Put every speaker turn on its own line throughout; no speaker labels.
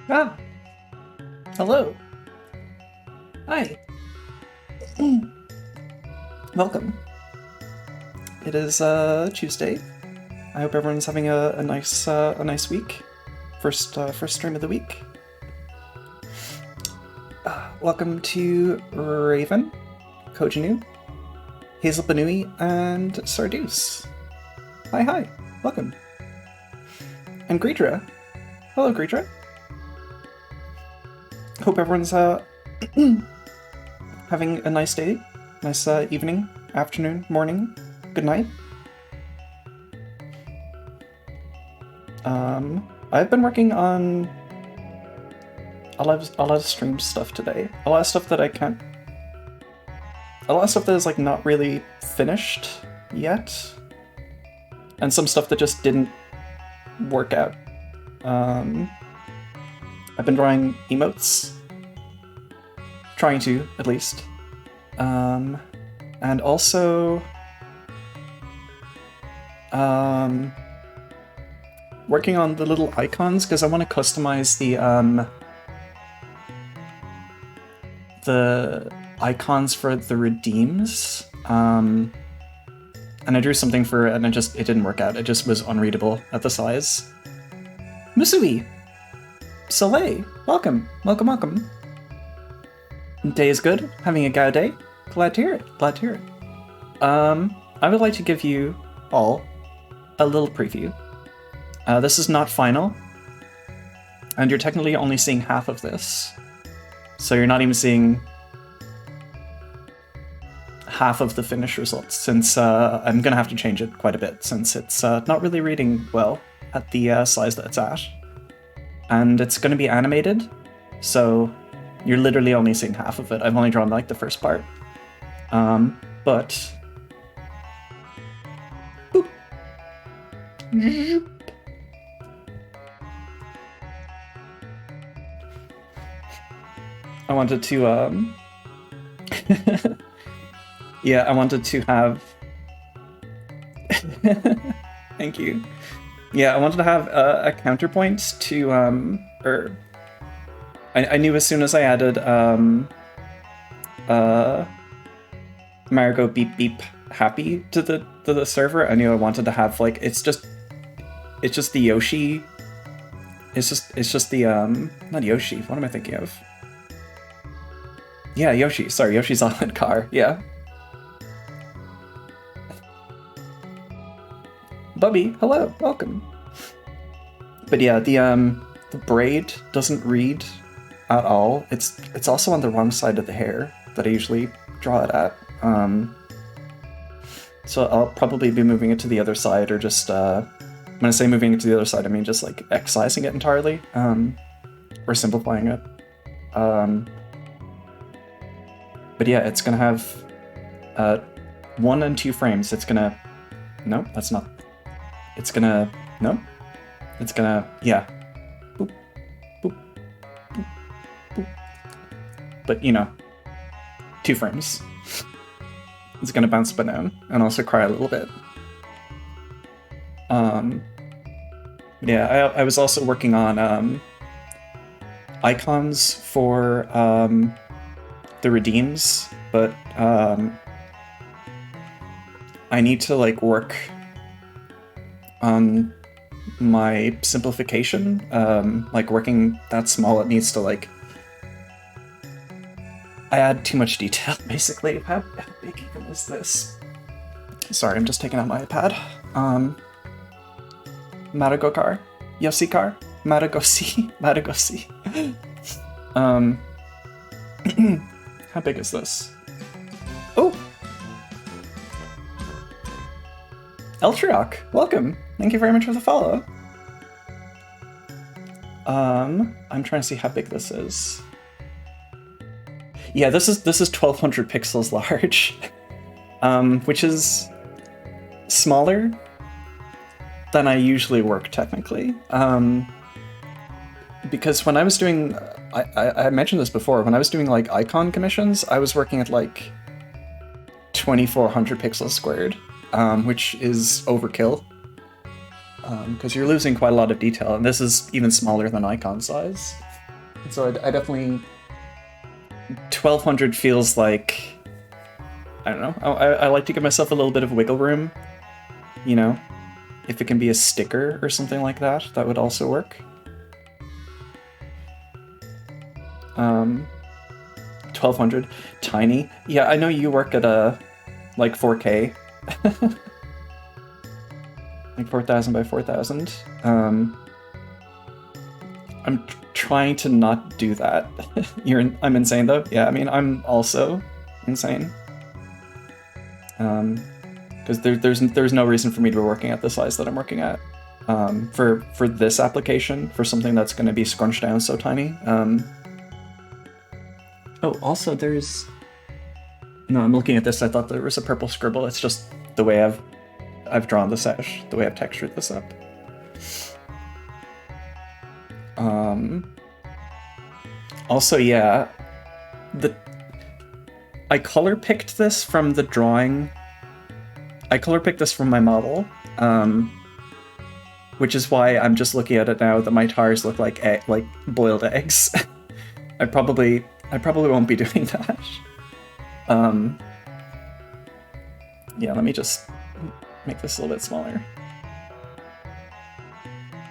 Ah, hello. Hi. Welcome. It is Tuesday. I hope everyone's having a nice week. First stream of the week. Welcome to Raven, Kojinu, Hazel Banui, and Sarduce. Hi. Welcome. And Greedra. Hello, Greedra. Hope everyone's having a nice day, nice evening, afternoon, morning, good night. I've been working on a lot of stream stuff today. A lot of stuff that is like not really finished yet, and some stuff that just didn't work out. I've been drawing emotes. Trying to, at least. And also... working on the little icons, because I want to customize the icons for the redeems. And I drew something for it, and it didn't work out. It just was unreadable at the size. Musui! Soleil! Welcome! Day is good? Having a Gao day? Glad to hear it. I would like to give you all a little preview. This is not final, and you're technically only seeing half of this. So you're not even seeing half of the finished results, since I'm gonna have to change it quite a bit, since it's not really reading well at the size that it's at. And it's gonna be animated, so you're literally only seeing half of it. I've only drawn like the first part. But... Boop. I wanted to, yeah, I wanted to have... Thank you. Yeah, I wanted to have a counterpoint to, I knew as soon as I added, Margot Beep Beep Happy to the server, I knew I wanted to have, like, it's just the Yoshi, it's just the, not Yoshi, what am I thinking of? Yeah, Yoshi, sorry, Yoshi's Island car, yeah. Bubby, hello, welcome. But yeah, the braid doesn't read at all. It's also on the wrong side of the hair that I usually draw it at. So I'll probably be moving it to the other side, or just when I say moving it to the other side, I mean just like excising it entirely, or simplifying it. But yeah, it's gonna have 1 and 2 frames. It's gonna... No, that's not... It's gonna... No? It's gonna... Yeah. Boop. Boop. Boop. Boop. But, you know, 2 frames. It's gonna bounce up and down, and also cry a little bit. Yeah, I was also working on icons for the redeems, but I need to like work on my simplification. Like working that small, it needs to like... I add too much detail, basically. How big even is this? Sorry, I'm just taking out my iPad. Matagokar? Yosikar? Matagosi? Matagosi. How big is this? Oh! Eltriok, welcome! Thank you very much for the follow. I'm trying to see how big this is. Yeah, this is 1200 pixels large, which is smaller than I usually work, technically. Because when I was doing... I mentioned this before, when I was doing like icon commissions, I was working at like 2400 pixels squared, which is overkill. Because you're losing quite a lot of detail, and this is even smaller than icon size. So I definitely 1200 feels like, I don't know. I like to give myself a little bit of wiggle room. You know, if it can be a sticker or something like that, that would also work. 1200, tiny. Yeah, I know you work at like 4K, like 4000 by 4000. I'm trying to not do that. I'm insane though. Yeah, I mean I'm also insane. Because there's no reason for me to be working at the size that I'm working at. For this application, for something that's going to be scrunched down so tiny. Oh, also there's... No, I'm looking at this. I thought there was a purple scribble. It's just the way I've drawn this out, the way I've textured this up. Also, yeah, I color picked this from the drawing. I color picked this from my model, which is why I'm just looking at it now that my tires look like boiled eggs. I probably won't be doing that. Yeah, let me just make this a little bit smaller.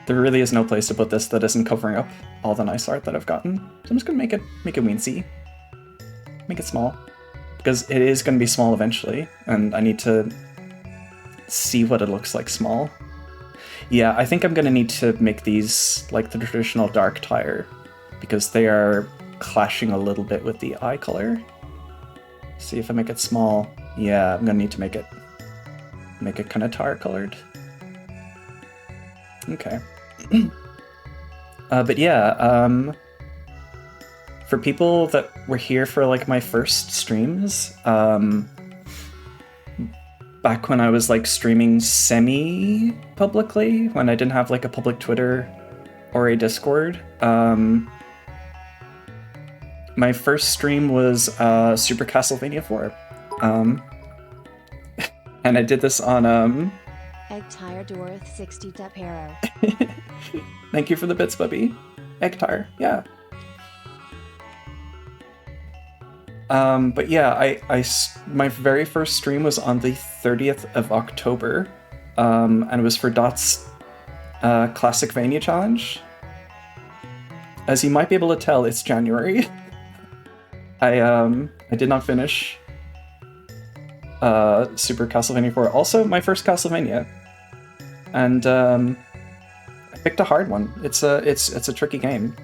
There really is no place to put this that isn't covering up all the nice art that I've gotten. So I'm just gonna make it weensy. Make it small. Because it is gonna be small eventually, and I need to see what it looks like small. Yeah, I think I'm gonna need to make these like the traditional dark tire, because they are clashing a little bit with the eye color. See if I make it small. Yeah, I'm gonna need to make it kind of tar colored. Okay. But yeah, for people that were here for like my first streams, back when I was like streaming semi-publicly, when I didn't have like a public Twitter or a Discord, my first stream was Super Castlevania IV. And I did this on
Egg Tire Dorith 60 Depero.
Thank you for the bits, Bubby. Egg Tire, yeah. But yeah, my very first stream was on the 30th of October, and it was for Dot's Classicvania challenge. As you might be able to tell, it's January. I did not finish Super Castlevania IV. Also, my first Castlevania, and I picked a hard one. It's a tricky game.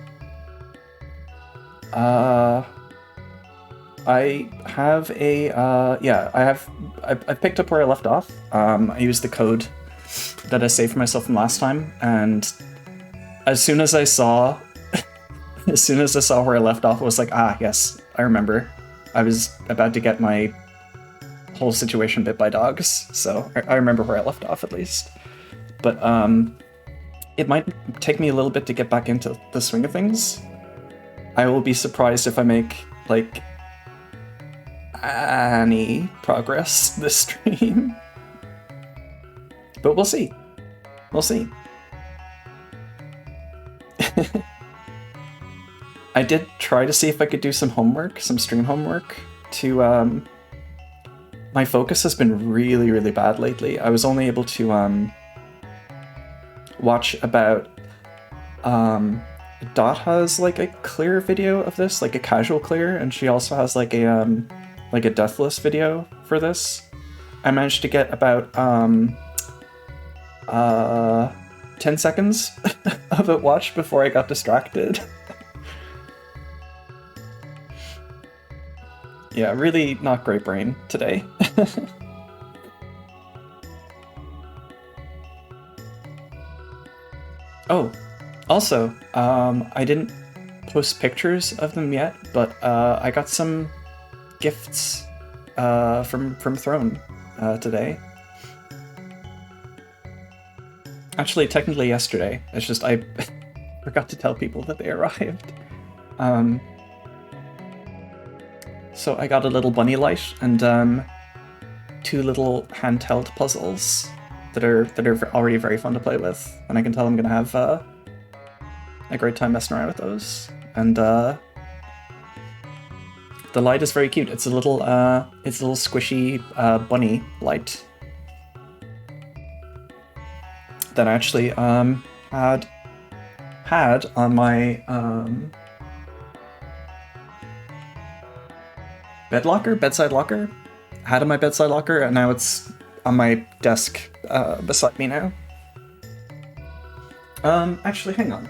I have a I picked up where I left off. I used the code that I saved for myself from last time, and as soon as I saw where I left off, I was like, ah, yes, I remember. I was about to get my whole situation bit by dogs, so I remember where I left off at least. But it might take me a little bit to get back into the swing of things. I will be surprised if I make like any progress this stream. But we'll see. We'll see. I did try to see if I could do some homework, some stream homework, to my focus has been really, really bad lately. I was only able to watch about Dot has like a clear video of this, like a casual clear, and she also has like a deathless video for this. I managed to get about 10 seconds of it watched before I got distracted. Yeah, really not great brain today. Oh, also, I didn't post pictures of them yet, but I got some gifts from Throne today. Actually, technically yesterday. It's just I forgot to tell people that they arrived. So I got a little bunny light and 2 little handheld puzzles that are already very fun to play with, and I can tell I'm gonna have a great time messing around with those. and the light is very cute. It's a little squishy bunny light that I actually had on my bedside locker. Had in my bedside locker, and now it's on my desk beside me now. Actually, hang on.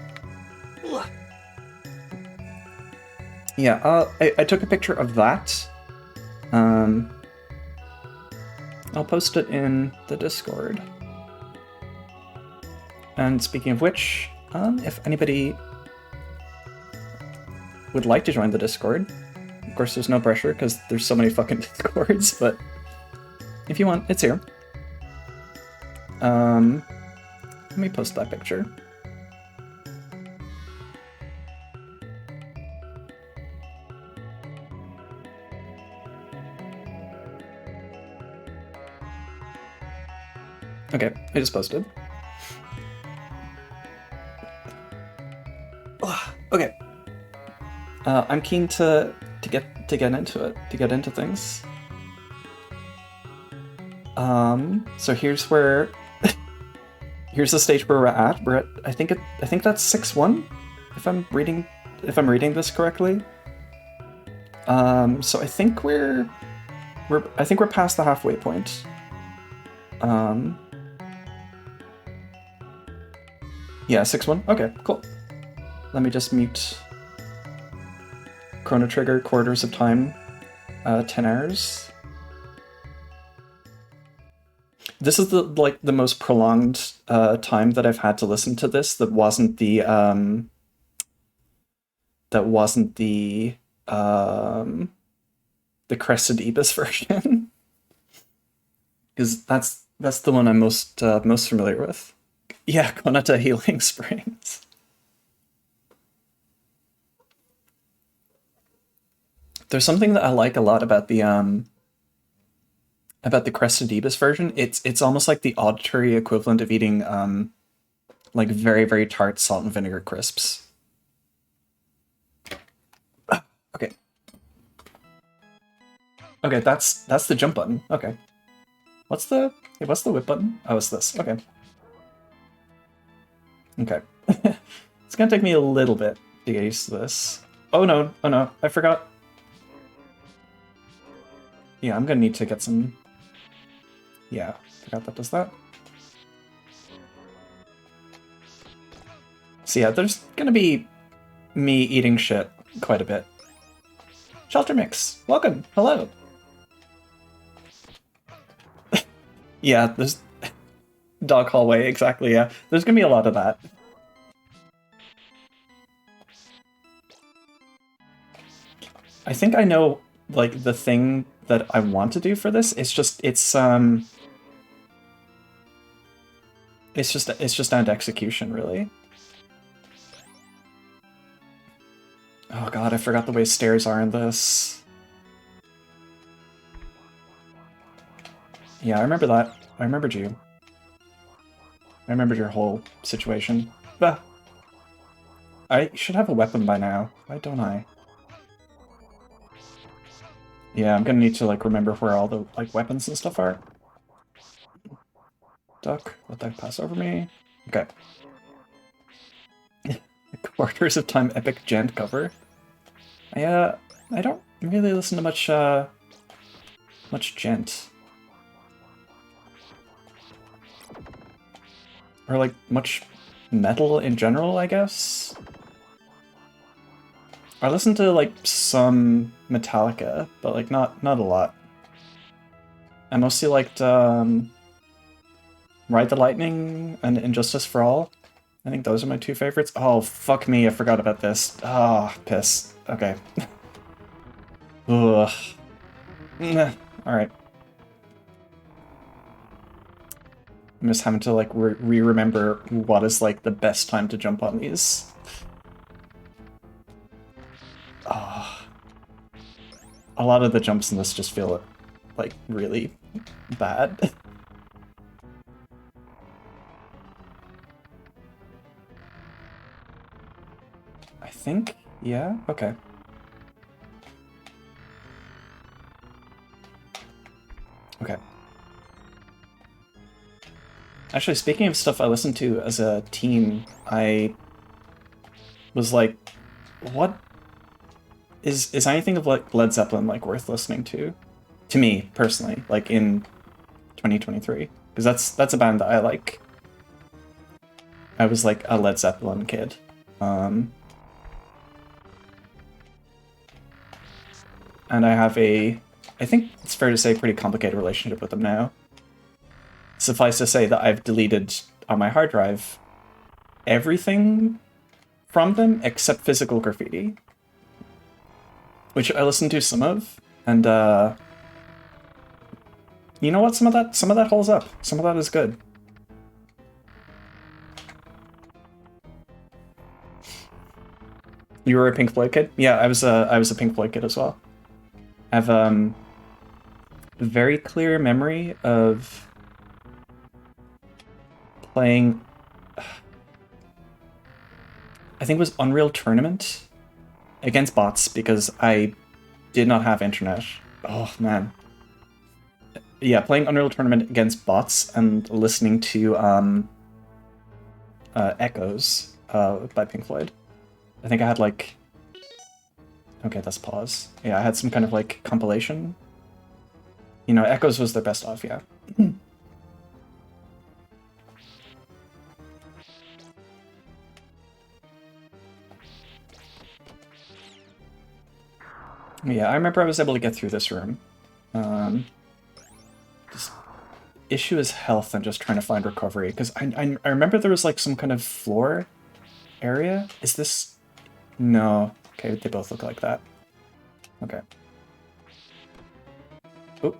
Yeah, I took a picture of that. I'll post it in the Discord. And speaking of which, if anybody would like to join the Discord, of course there's no pressure because there's so many fucking Discords, but if you want, it's here. Let me post that picture. Okay, I just posted. Okay. I'm keen to get into it, to get into things. So here's where here's the stage where we're at. We're at I think that's 6-1, if I'm reading this correctly. So I think we're past the halfway point. Yeah, 6-1. Okay, cool. Let me just mute Chrono Trigger, quarters of time, 10 hours. This is the most prolonged time that I've had to listen to this. That wasn't the Crested Ibis version, because that's the one I'm most familiar with. Yeah, Konata Healing Springs. There's something that I like a lot about the Crested Ibis version. It's almost like the auditory equivalent of eating like very, very tart salt and vinegar crisps. Okay. Okay, that's the jump button. Okay. What's the whip button? Oh, it's this. Okay. Okay. It's gonna take me a little bit to get used to this. Oh no, I forgot. Yeah, I'm gonna need to get some... Yeah, forgot that does that. So yeah, there's gonna be me eating shit quite a bit. Shelter Mix, welcome, hello. Yeah, there's... Dog hallway, exactly, yeah. There's gonna be a lot of that. I think I know, like, the thing that I want to do for this. It's just down to execution, really. Oh god, I forgot the way stairs are in this. Yeah, I remember that. I remembered you. I remembered your whole situation. Bah. I should have a weapon by now. Why don't I? Yeah, I'm gonna need to, like, remember where all the, like, weapons and stuff are. Duck, let that pass over me. Okay. Quarters of Time epic gent cover. I don't really listen to much gent. Or, like, much metal in general, I guess? I listen to, like, some Metallica, but, like, not a lot. I mostly liked, Ride the Lightning and Injustice for All. I think those are my two favorites. Oh, fuck me, I forgot about this. Ah, oh, piss. Okay. Ugh. Alright. I'm just having to, like, re-remember what is, like, the best time to jump on these. Oh. A lot of the jumps in this just feel, like, really bad. I think Yeah? Okay. Okay. Actually, speaking of stuff I listened to as a teen, I was like, what is anything of like Led Zeppelin like worth listening to? To me, personally, like in 2023. Because that's a band that I like. I was like a Led Zeppelin kid. And I have I think it's fair to say, pretty complicated relationship with them now. Suffice to say that I've deleted on my hard drive everything from them except Physical Graffiti, which I listened to some of, and you know what? Some of that holds up. Some of that is good. You were a Pink Floyd kid? Yeah, I was a Pink Floyd kid as well. I have a very clear memory of playing, I think it was Unreal Tournament against bots because I did not have internet. Oh man. Yeah, playing Unreal Tournament against bots and listening to Echoes by Pink Floyd. I think I had like... Okay, that's pause. Yeah, I had some kind of like compilation. You know, Echoes was their best of, yeah. Yeah, I remember I was able to get through this room. Just issue is health and just trying to find recovery, because I remember there was like some kind of floor area. Is this... No. Okay, they both look like that. Okay. Oh.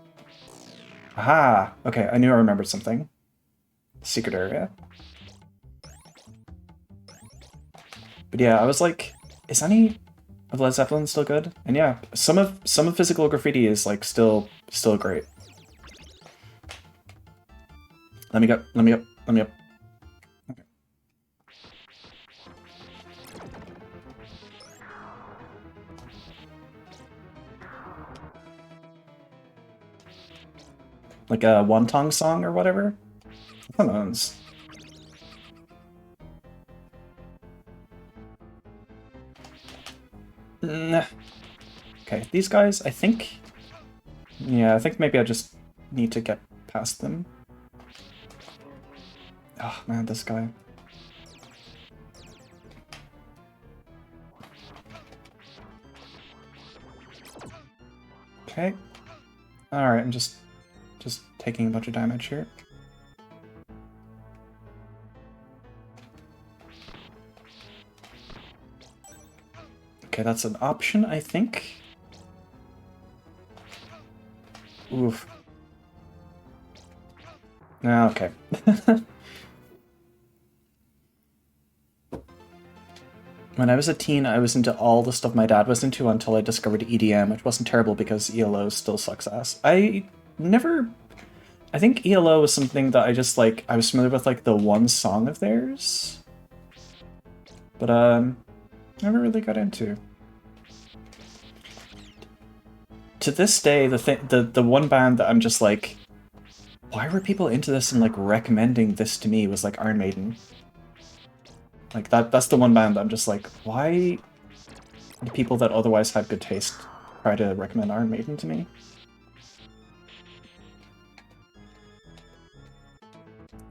Aha! Okay, I knew I remembered something. Secret area. But yeah, I was like, is any of Led Zeppelin still good? And yeah, some of Physical Graffiti is like still great. Let me go. Let me up. Let me up. Okay. Like a Wonton song or whatever? Who knows? Nah. Okay, these guys, I think... Yeah, I think maybe I just need to get past them. Oh man, this guy. Okay. Alright, I'm just taking a bunch of damage here. Okay, that's an option, I think. Oof. Ah, okay. When I was a teen, I was into all the stuff my dad was into until I discovered EDM, which wasn't terrible because ELO still sucks ass. I think ELO was something that I just, like, I was familiar with, like, the one song of theirs. But, never really got into. To this day, the one band that I'm just like, why were people into this and, like, recommending this to me was, like, Iron Maiden. Like, that's the one band that I'm just like, why do people that otherwise had good taste try to recommend Iron Maiden to me?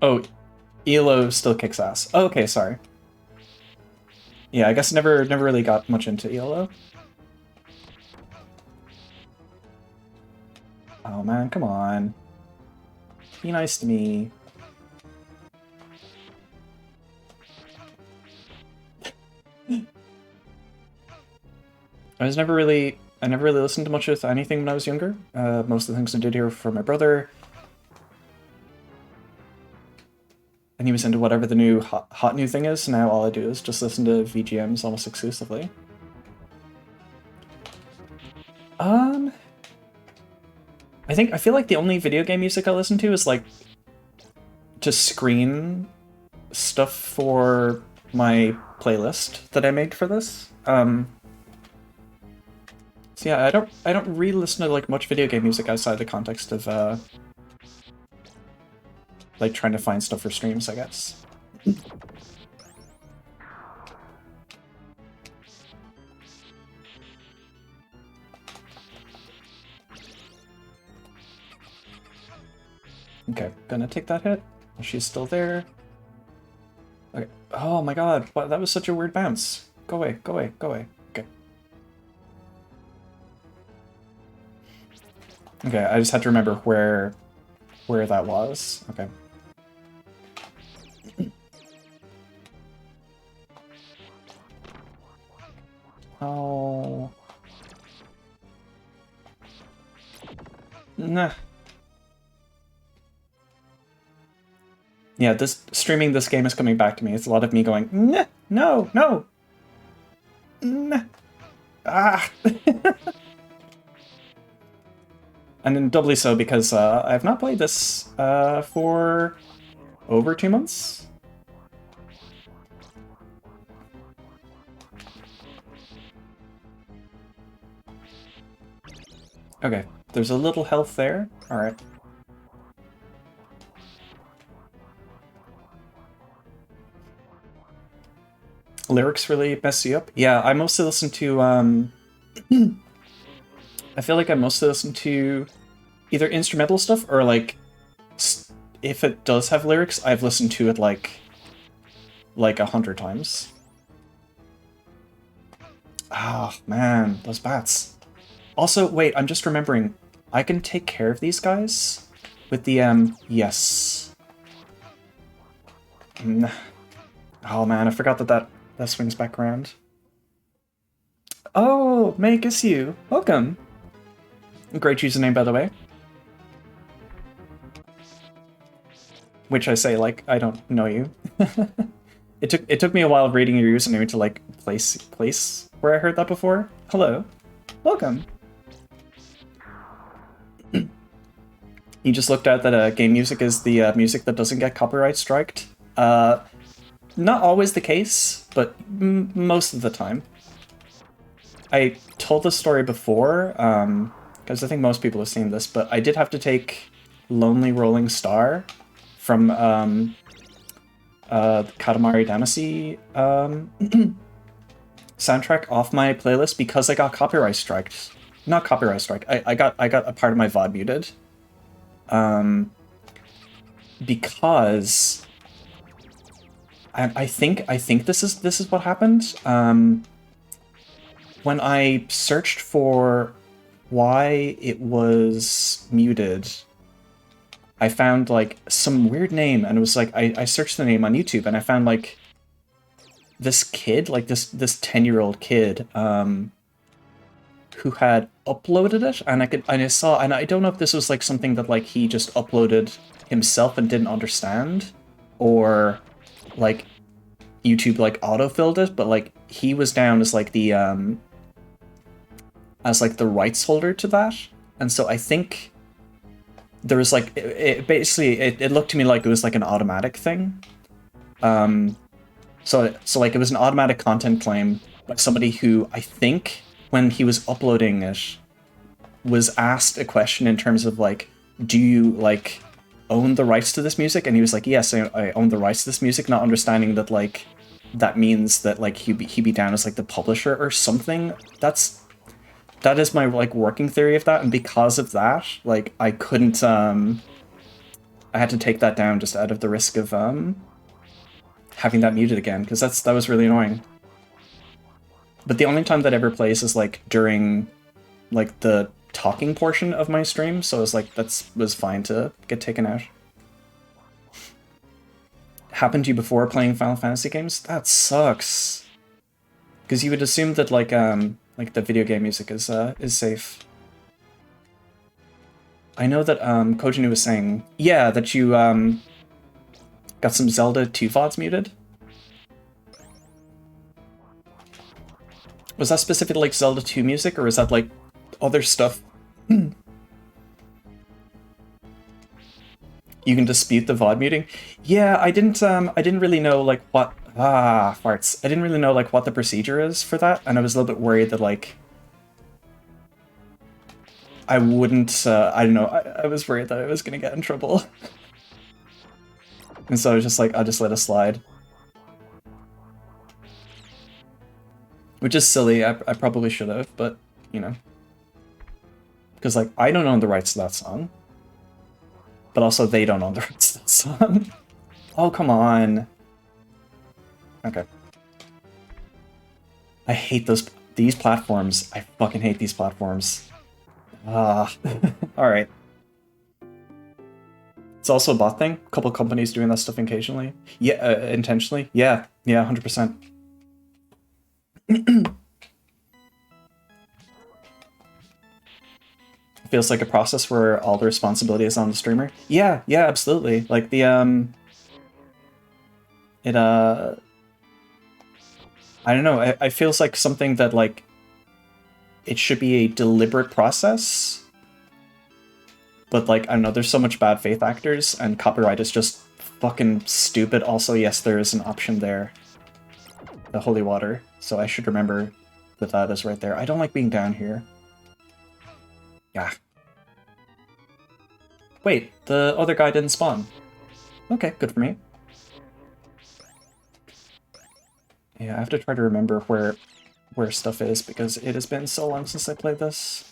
Oh, ELO still kicks ass. Oh, okay, sorry. Yeah, I guess never really got much into ELO. Oh man, come on. Be nice to me. I never really listened to much of anything when I was younger. Most of the things I did here were for my brother. And he was into whatever the new hot new thing is, so now all I do is just listen to VGMs almost exclusively. I feel like the only video game music I listen to is like to screen stuff for my playlist that I made for this. So yeah, I don't really listen to like much video game music outside the context of like trying to find stuff for streams, I guess. Okay, gonna take that hit. She's still there. Okay. Oh my god, what, that was such a weird bounce. Go away, go away, go away. Okay. Okay, I just had to remember where that was. Okay. Oh. Nah. Yeah, streaming this game is coming back to me. It's a lot of me going, nah, no, no, nah, ah. And then doubly so because I have not played this for over 2 months. Okay, there's a little health there. All right. Lyrics really mess you up? Yeah, I mostly listen to, I feel like I mostly listen to either instrumental stuff or, like, if it does have lyrics, I've listened to it, like 100 times. Ah, man, those bats. Also, wait, I'm just remembering, I can take care of these guys with the, yes. Oh man, I forgot that swings back around. Oh, Make Us You. Welcome. Great username, by the way. Which I say like I don't know you. It took me a while reading your username to like place where I heard that before. Hello. Welcome. You just looked at that game music is the music that doesn't get copyright striked. Not always the case, but most of the time. I told this story before, because I think most people have seen this, but I did have to take Lonely Rolling Star from Katamari Damacy soundtrack off my playlist because I got copyright striked. Not copyright strike. I got a part of my VOD muted. Because I think this is what happened. When I searched for why it was muted, I found like some weird name, and it was like I searched the name on YouTube, and I found like this kid, like this 10-year-old kid, who had uploaded it, and I saw, and I don't know if this was like something that like he just uploaded himself and didn't understand, or like YouTube like autofilled it, but like he was down as like the rights holder to that, and so I think there was like it basically it looked to me like it was like an automatic thing. So like it was an automatic content claim by somebody who I think when he was uploading it was asked a question in terms of like, do you like own the rights to this music? And he was like, yes, I own the rights to this music, not understanding that like that means that like he be down as like the publisher or something. That is my like working theory of that, and because of that, like I couldn't I had to take that down just out of the risk of having that muted again, because that was really annoying. But the only time that ever plays is like during like the talking portion of my stream, so it was like was fine to get taken out. Happened to you before playing Final Fantasy games? That sucks. Because you would assume that like the video game music is safe. I know that Kojinu was saying, yeah, that you got some Zelda 2 VODs muted. Was that specifically like Zelda 2 music, or is that like other stuff? You can dispute the VOD muting. Yeah, I didn't really know like what farts. I didn't really know like what the procedure is for that, and I was a little bit worried that like I wouldn't, I don't know, I was worried that I was gonna get in trouble. And so I was just like, I'll just let it slide. Which is silly, I probably should have, but, you know. Because, like, I don't own the rights to that song. But also, they don't own the rights to that song. Oh, come on. Okay. I hate these platforms. I fucking hate these platforms. Ah. Alright. It's also a bot thing. A couple companies doing that stuff occasionally. Yeah, intentionally. Yeah, 100%. Feels like a process where all the responsibility is on the streamer. Yeah, absolutely. Like the I don't know, it feels like something that, like, it should be a deliberate process, but, like, I don't know, there's so much bad faith actors, and copyright is just fucking stupid. Also, yes, there is an option there. The holy water, so I should remember that is right there. I don't like being down here. Yeah. Wait, the other guy didn't spawn. Okay, good for me. Yeah, I have to try to remember where stuff is, because it has been so long since I played this.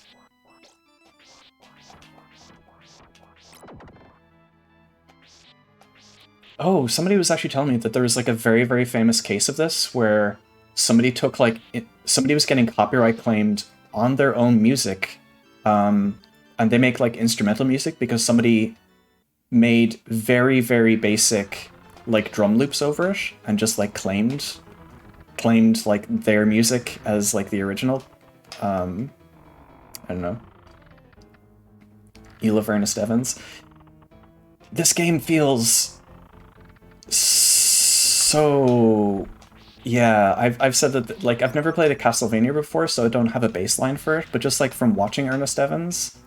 Oh, somebody was actually telling me that there was, like, a very, very famous case of this, where somebody took, like, somebody was getting copyright claimed on their own music, and they make, like, instrumental music because somebody made very, very basic, like, drum loops over it, and just, like, claimed like their music as, like, the original. I don't know. You love Ernest Evans. This game feels so... Yeah, I've said that, like, I've never played a Castlevania before, so I don't have a baseline for it, but just, like, from watching Ernest Evans,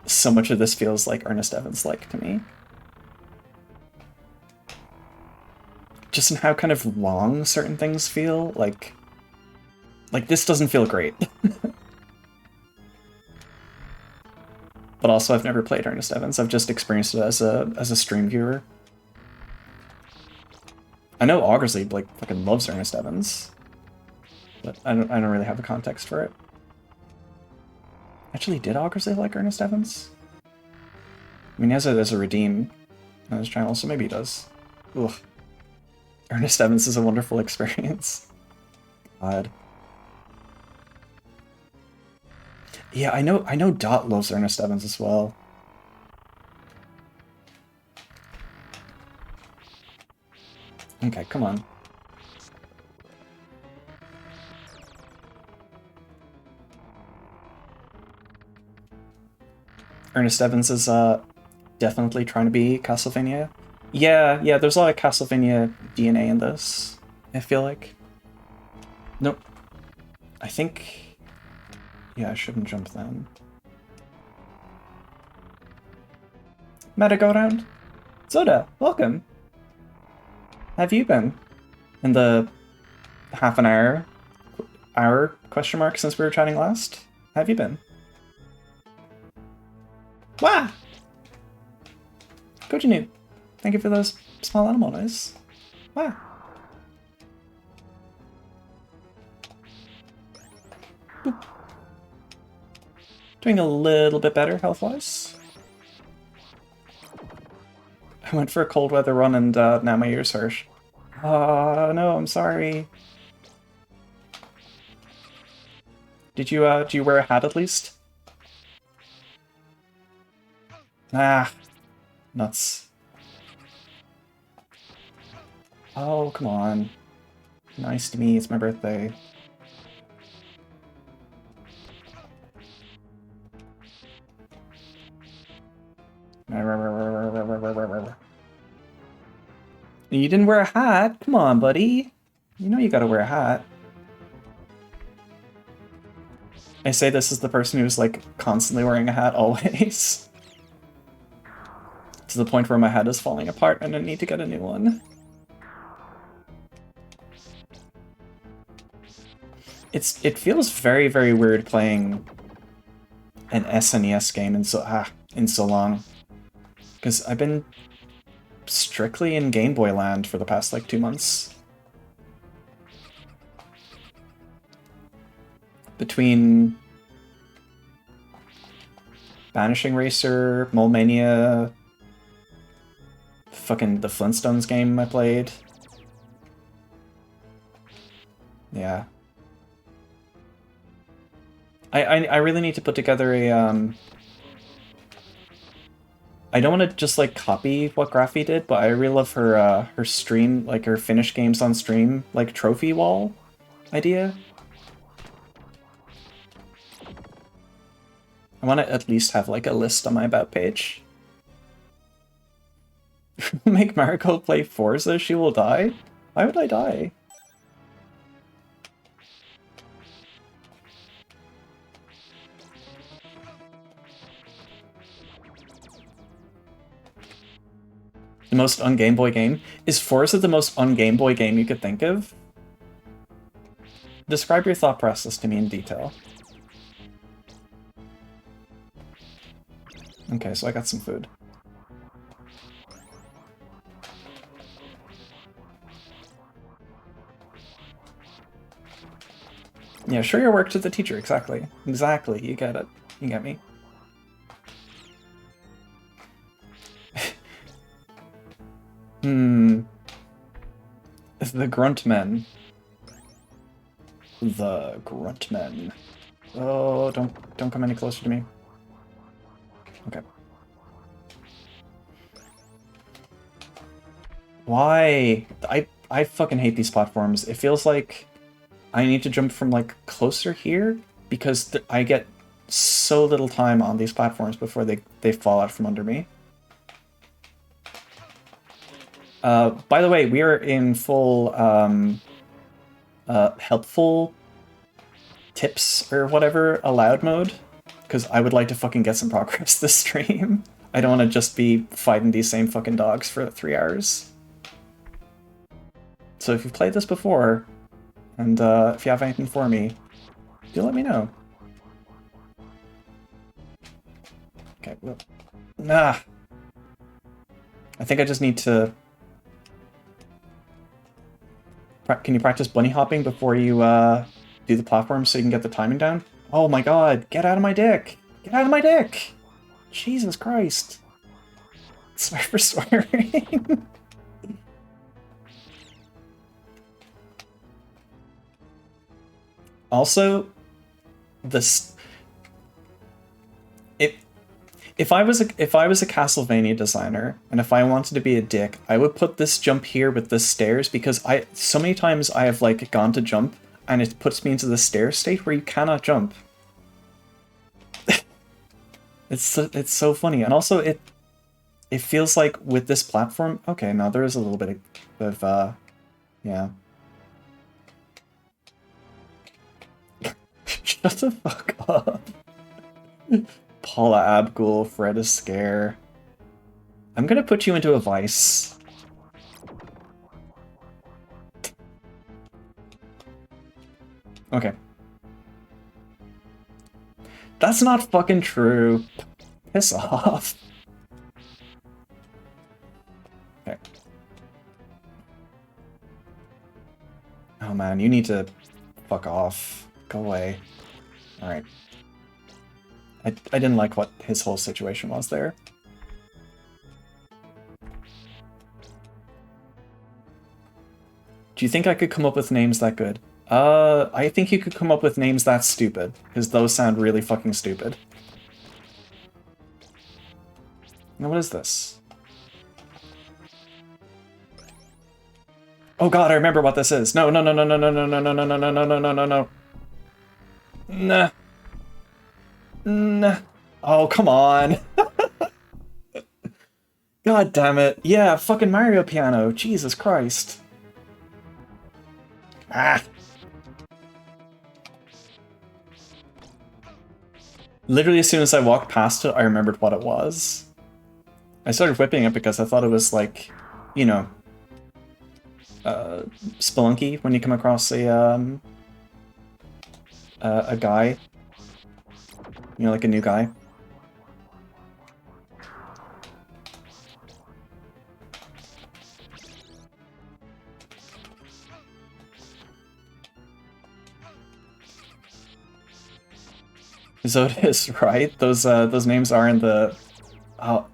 so much of this feels like Ernest Evans-like to me. Just in how kind of long certain things feel, like this doesn't feel great. But also, I've never played Ernest Evans. I've just experienced it as a stream viewer. I know Augersley, like, fucking loves Ernest Evans, but I don't really have a context for it. Actually, did Augersley like Ernest Evans? I mean, he has it as a redeem on his channel, so maybe he does. Ugh. Ernest Evans is a wonderful experience. God. Yeah, I know Dot loves Ernest Evans as well. Okay, come on. Ernest Evans is definitely trying to be Castlevania. Yeah, there's a lot of Castlevania DNA in this, I feel like. Nope. I think... Yeah, I shouldn't jump then. Meta go around? Zoda, welcome! How have you been? In the half an hour question mark since we were chatting last? How have you been? Wow! Kojinu, thank you for those small animal noise. Wow. Boop. Doing a little bit better health-wise. I went for a cold weather run and now my ears hurt. Oh, no, I'm sorry. Did you wear a hat at least? Ah, nuts. Oh, come on. Nice to me, it's my birthday. You didn't wear a hat? Come on, buddy. You know you gotta wear a hat. I say this as the person who's, like, constantly wearing a hat always. To the point where my head is falling apart and I need to get a new one. It feels very, very weird playing an SNES game in so long. Because I've been strictly in Game Boy land for the past like 2 months. Between Banishing Racer, Mole Mania, fucking the Flintstones game I played. Yeah. I really need to put together a I don't want to just like copy what Graphy did, but I really love her stream, like her finish games on stream, like trophy wall idea. I want to at least have like a list on my about page. Make Mariko play Forza, she will die? Why would I die? The most un-Game Boy game? Is Forza the most un-Game Boy game you could think of? Describe your thought process to me in detail. Okay, so I got some food. Yeah, show your work to the teacher, exactly. Exactly, you get it. You get me. The Gruntmen. The Gruntmen. Oh, don't come any closer to me. Okay. Why? I fucking hate these platforms. It feels like I need to jump from like closer here because I get so little time on these platforms before they fall out from under me. By the way, we are in full helpful tips or whatever allowed mode because I would like to fucking get some progress this stream. I don't want to just be fighting these same fucking dogs for 3 hours. So if you've played this before, and if you have anything for me, do let me know. Okay, well, nah. I think I just need to... Can you practice bunny hopping before you do the platform so you can get the timing down? Oh my god, get out of my dick! Get out of my dick! Jesus Christ. Sorry for swearing. Also, this... If I was a Castlevania designer, and if I wanted to be a dick, I would put this jump here with the stairs, because so many times I have like gone to jump, and it puts me into the stair state where you cannot jump. It's so funny, and also it feels like with this platform, okay, now there is a little bit of yeah. Shut the fuck up. Paula Abgul, Fred is Scare. I'm gonna put you into a vice. Okay. That's not fucking true. Piss off. Okay. Oh man, you need to fuck off. Go away. Alright. I didn't like what his whole situation was there. Do you think I could come up with names that good? I think you could come up with names that stupid, because those sound really fucking stupid. Now what is this? Oh god, I remember what this is. No, no, no, no, no, no, no, no, no, no, no, no, no, no, no, no, no. Nah. Nah. Oh, come on. God damn it. Yeah, fucking Mario Piano. Jesus Christ. Ah. Literally as soon as I walked past it, I remembered what it was. I started whipping it because I thought it was like, you know, Spelunky when you come across a guy. You know, like a new guy. So it is, right? Those names are in the... Oh,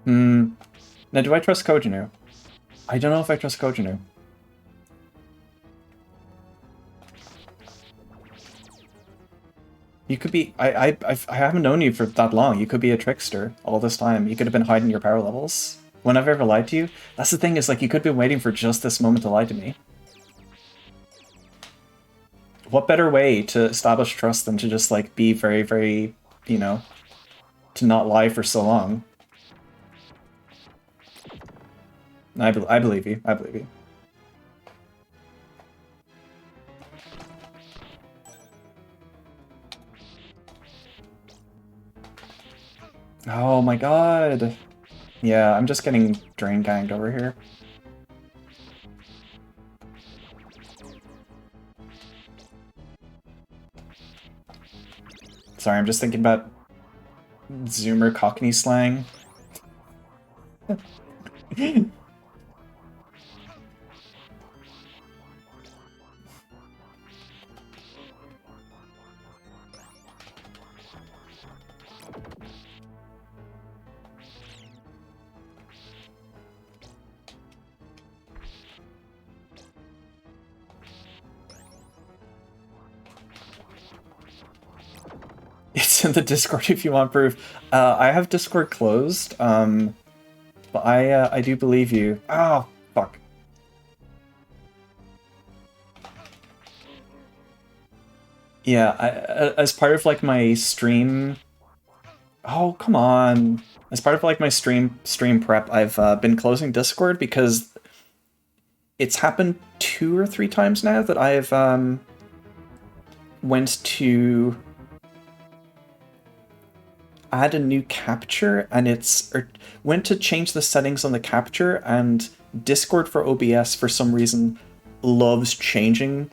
Now, do I trust Kojinu? I don't know if I trust Kojinu. You could be... I haven't known you for that long. You could be a trickster all this time. You could have been hiding your power levels. When I've ever lied to you, that's the thing, is like you could have been waiting for just this moment to lie to me. What better way to establish trust than to just like be very, very, you know, to not lie for so long? I believe you. I believe you. Oh my god. Yeah, I'm just getting drain ganged over here. Sorry, I'm just thinking about Zoomer Cockney slang. It's in the Discord if you want proof. I have Discord closed, but I do believe you. Oh, fuck. Yeah, as part of like my stream... Oh, come on. As part of like my stream prep, I've been closing Discord because it's happened 2 or 3 times now that I've went to add a new capture and went to change the settings on the capture, and Discord for OBS for some reason loves changing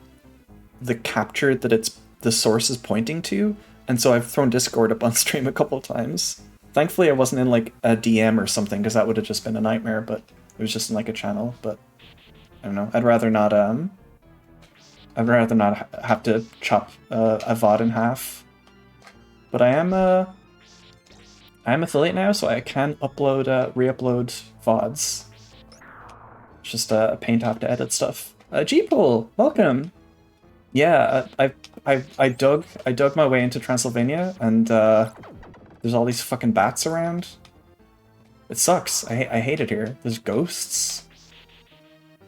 the capture that the source is pointing to, and so I've thrown Discord up on stream a couple times. Thankfully I wasn't in like a DM or something, because that would have just been a nightmare, but it was just in like a channel. But I don't know, I'd rather not have to chop a VOD in half. But I am affiliate now, so I can upload, re-upload VODs. It's just a pain to have to edit stuff. G-Pool, welcome! Yeah, I dug my way into Transylvania, and there's all these fucking bats around. It sucks. I hate it here. There's ghosts.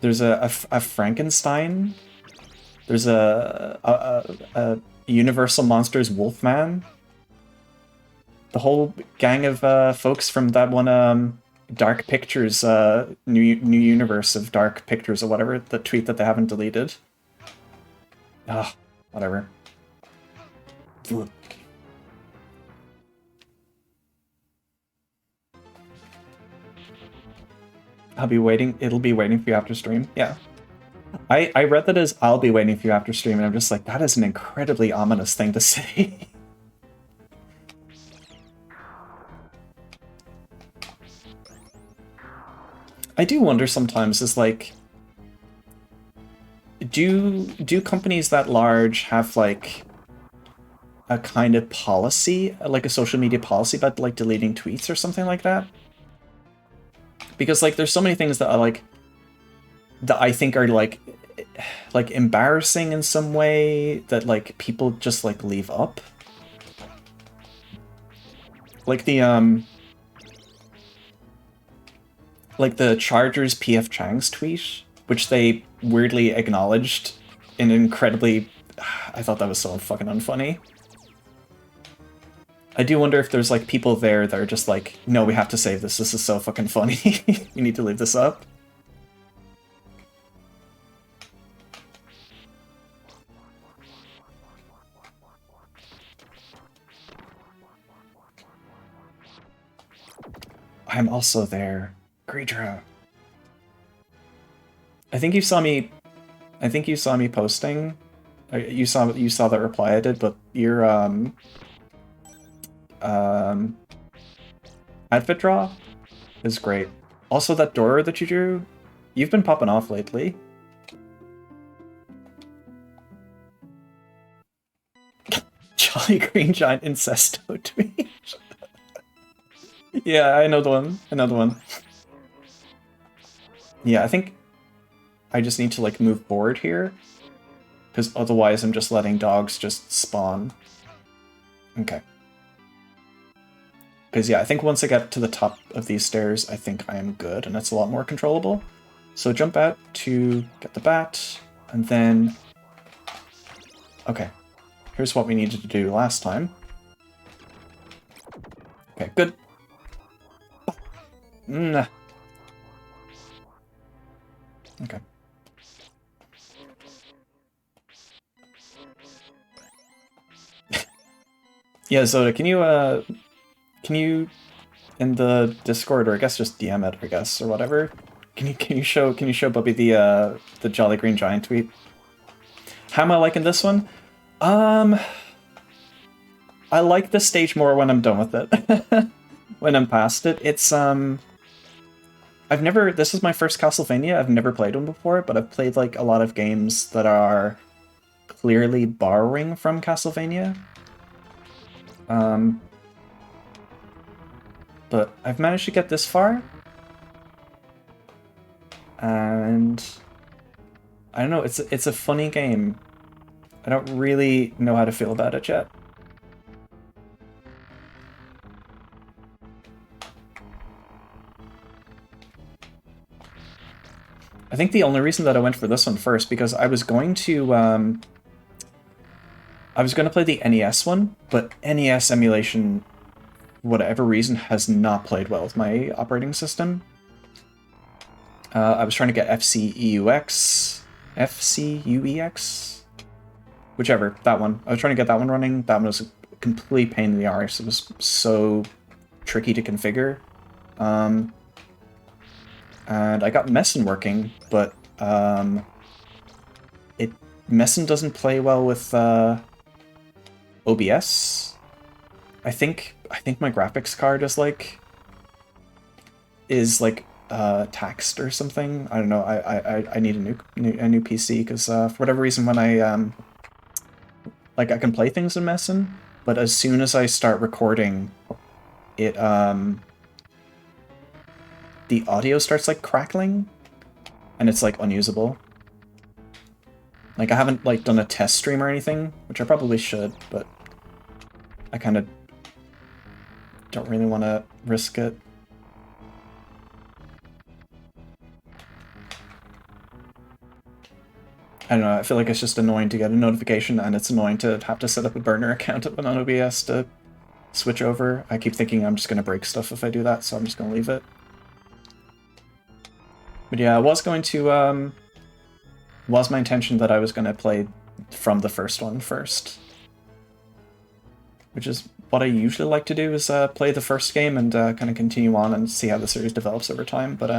There's a Frankenstein. There's a Universal Monsters Wolfman. The whole gang of folks from that one Dark Pictures new universe of Dark Pictures or whatever, the tweet that they haven't deleted. Ah, whatever. I'll be waiting. It'll be waiting for you after stream. Yeah. I read that as I'll be waiting for you after stream, and I'm just like, that is an incredibly ominous thing to say. I do wonder sometimes, is like, do companies that large have like a kind of policy, like a social media policy about like deleting tweets or something like that? Because like there's so many things that I think are like embarrassing in some way that like people just like leave up. Like the Chargers PF Chang's tweet, which they weirdly acknowledged in an incredibly... I thought that was so fucking unfunny. I do wonder if there's like people there that are just like, no, we have to save this. This is so fucking funny. We need to leave this up. I'm also there. Greedra. I think you saw me posting. You saw the reply I did, but Outfit draw is great. Also, that door that you drew, you've been popping off lately. Jolly Green Giant Incesto tweet. Yeah, I know the one. I know the one. Yeah, I think I just need to like move forward here, because otherwise I'm just letting dogs just spawn. Okay. Because yeah, I think once I get to the top of these stairs, I think I am good, and it's a lot more controllable. So jump out to get the bat, and then... Okay, here's what we needed to do last time. Okay, good. Nah. Okay. Yeah, Zoda, can you in the Discord, or I guess just DM it, I guess, or whatever. Can you show Bubby the Jolly Green Giant tweet? How am I liking this one? I like this stage more when I'm done with it. When I'm past it. It's this is my first Castlevania. I've never played one before, but I've played like a lot of games that are clearly borrowing from Castlevania. But I've managed to get this far. And I don't know, it's a funny game. I don't really know how to feel about it yet. I think the only reason that I went for this one first, because I was going to play the NES one, but NES emulation, for whatever reason, has not played well with my operating system. I was trying to get FCUEX? Whichever, that one. I was trying to get that one running. That one was a complete pain in the arse. It was so tricky to configure. And I got Messin working, but Messin doesn't play well with OBS. I think my graphics card is like taxed or something. I don't know. I need a new PC, because for whatever reason, when I I can play things in Messin, but as soon as I start recording, it the audio starts like crackling, and it's like unusable. Like, I haven't like done a test stream or anything, which I probably should, but I kind of don't really want to risk it. I don't know, I feel like it's just annoying to get a notification, and it's annoying to have to set up a burner account on OBS to switch over. I keep thinking I'm just going to break stuff if I do that, so I'm just going to leave it. But yeah, I was going to, was my intention that I was going to play from the first one first. Which is what I usually like to do, is play the first game and kind of continue on and see how the series develops over time, but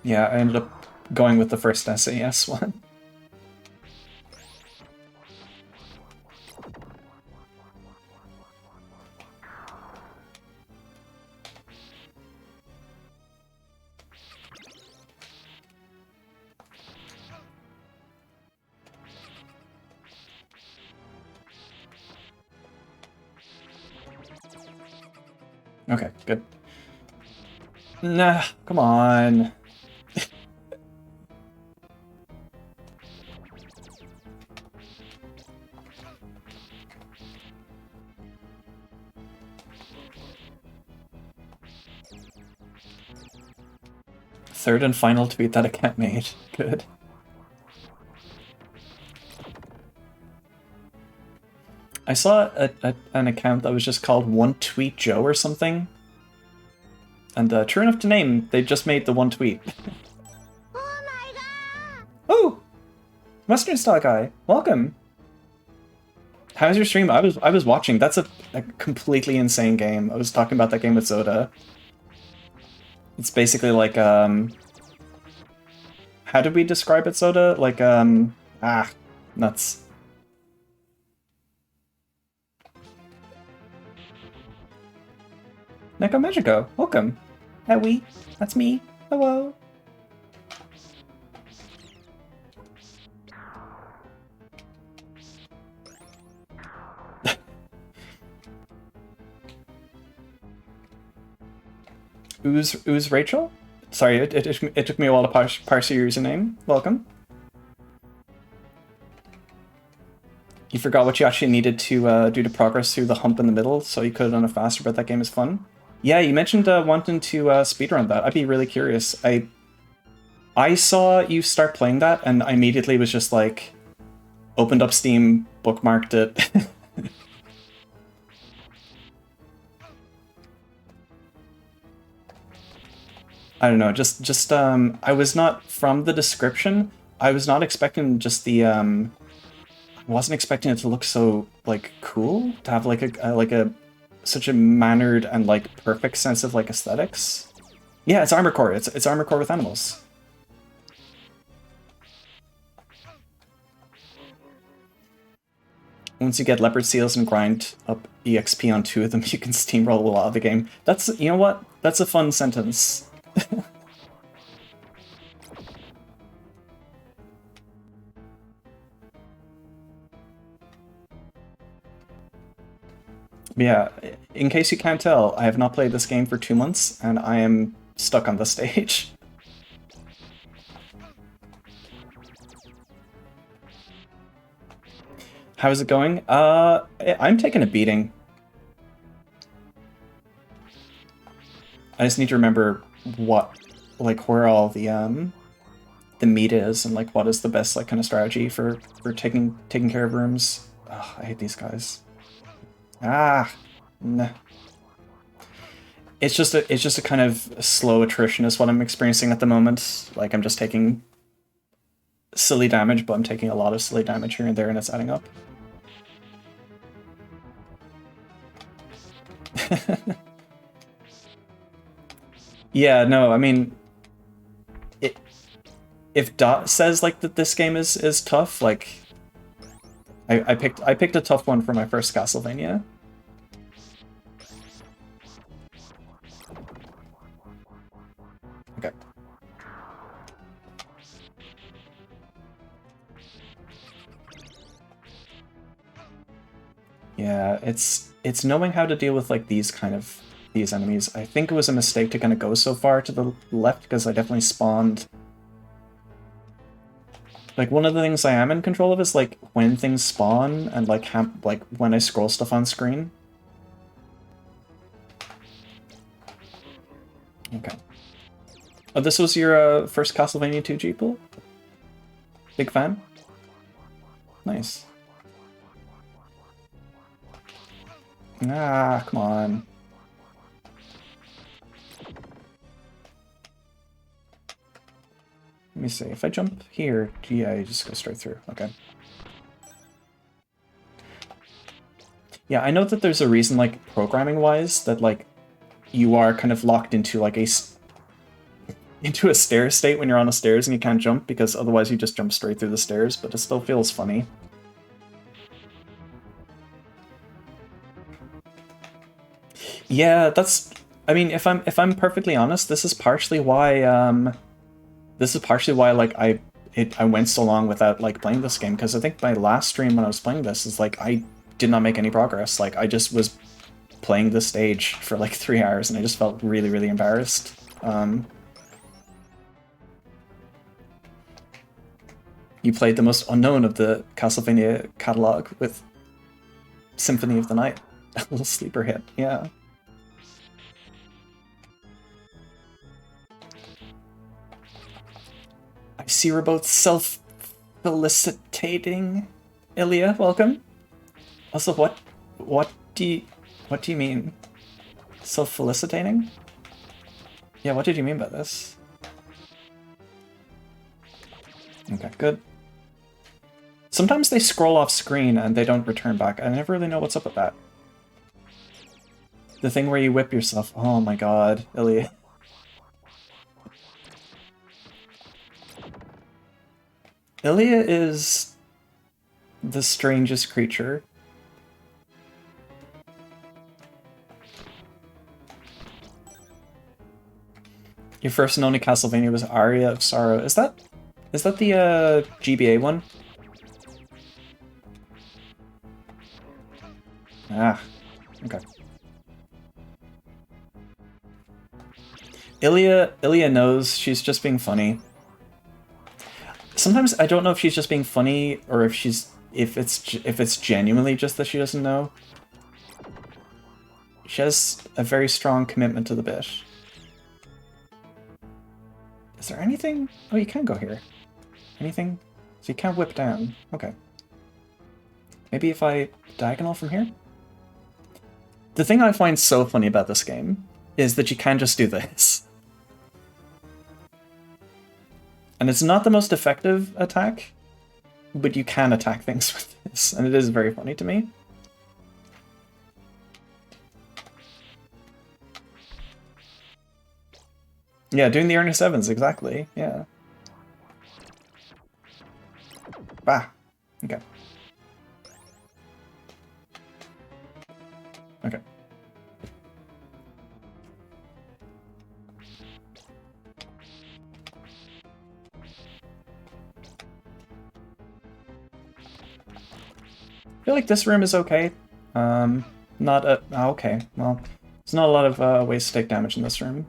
yeah, I ended up going with the first SNES one. Okay, good. Nah, come on. Third and final tweet that account made. Good. I saw an account that was just called One Tweet Joe or something. And true enough to name, they just made the one tweet.
Oh my god!
Oh! Western Style Guy, welcome! How's your stream? I was watching. That's a completely insane game. I was talking about that game with Zoda. It's basically like, how did we describe it, Zoda? Like, nuts. Neko Magico, welcome. Howie, that's me. Hello. Ooze Rachel? Sorry, it took me a while to parse your username. Welcome. You forgot what you actually needed to do to progress through the hump in the middle, so you could have done it faster, but that game is fun. Yeah, you mentioned wanting to speedrun that. I'd be really curious. I saw you start playing that, and I immediately was just like, opened up Steam, bookmarked it. I don't know, just I was not, from the description, I was not expecting just the I wasn't expecting it to look so like cool, to have like a such a mannered and like perfect sense of like aesthetics. Yeah, it's Armor Core. It's Armor Core with animals. Once you get leopard seals and grind up EXP on 2 of them, you can steamroll a lot of the game. That's, you know what? That's a fun sentence. Yeah, in case you can't tell, I have not played this game for 2 months, and I am stuck on the stage. How's it going? I'm taking a beating. I just need to remember what, like, where all the meat is, and like what is the best like kind of strategy for taking care of rooms. Ugh, I hate these guys. Ah, nah. It's just a kind of slow attrition is what I'm experiencing at the moment. Like I'm just taking silly damage, but I'm taking a lot of silly damage here and there, and it's adding up. Yeah, no, I mean, if Dot says like that this game is tough, like I picked a tough one for my first Castlevania. Okay. Yeah, it's knowing how to deal with like these enemies. I think it was a mistake to kind of go so far to the left because I definitely spawned. Like one of the things I am in control of is like when things spawn and like when I scroll stuff on screen. Okay. Oh, this was your first Castlevania 2 Jeeple? Big fan? Nice. Ah, come on. Let me see. If I jump here, yeah, you just go straight through. Okay. Yeah, I know that there's a reason, like, programming-wise, that, like, you are kind of locked into, like, into a stair state when you're on the stairs and you can't jump, because otherwise you just jump straight through the stairs, but it still feels funny. Yeah, that's... I mean, if I'm perfectly honest, this is partially why, like, I went so long without, like, playing this game, because I think my last stream when I was playing this is, like, I did not make any progress. Like, I just was playing the stage for, like, 3 hours, and I just felt really, really embarrassed. You played the most unknown of the Castlevania catalog with Symphony of the Night. A little sleeper hit, yeah. I see we're both self-felicitating. Ilya, welcome. Also, what do you mean? Self-felicitating? Yeah, what did you mean by this? Okay, good. Sometimes they scroll off screen and they don't return back. I never really know what's up with that. The thing where you whip yourself. Oh my god, Ilya. Ilya is the strangest creature. Your first and only Castlevania was Aria of Sorrow. Is that the GBA one? Ah, okay. Ilya knows she's just being funny. Sometimes I don't know if she's just being funny or if it's genuinely just that she doesn't know. She has a very strong commitment to the bit. Is there anything? Oh, you can go here. Anything? So you can't whip down. Okay. Maybe if I diagonal from here? The thing I find so funny about this game is that you can just do this. And it's not the most effective attack, but you can attack things with this, and it is very funny to me. Yeah, doing the Ernest Evans, exactly, yeah. Bah, okay. Okay. I feel like this room is okay. Not a... Oh, okay, well, there's not a lot of ways to take damage in this room.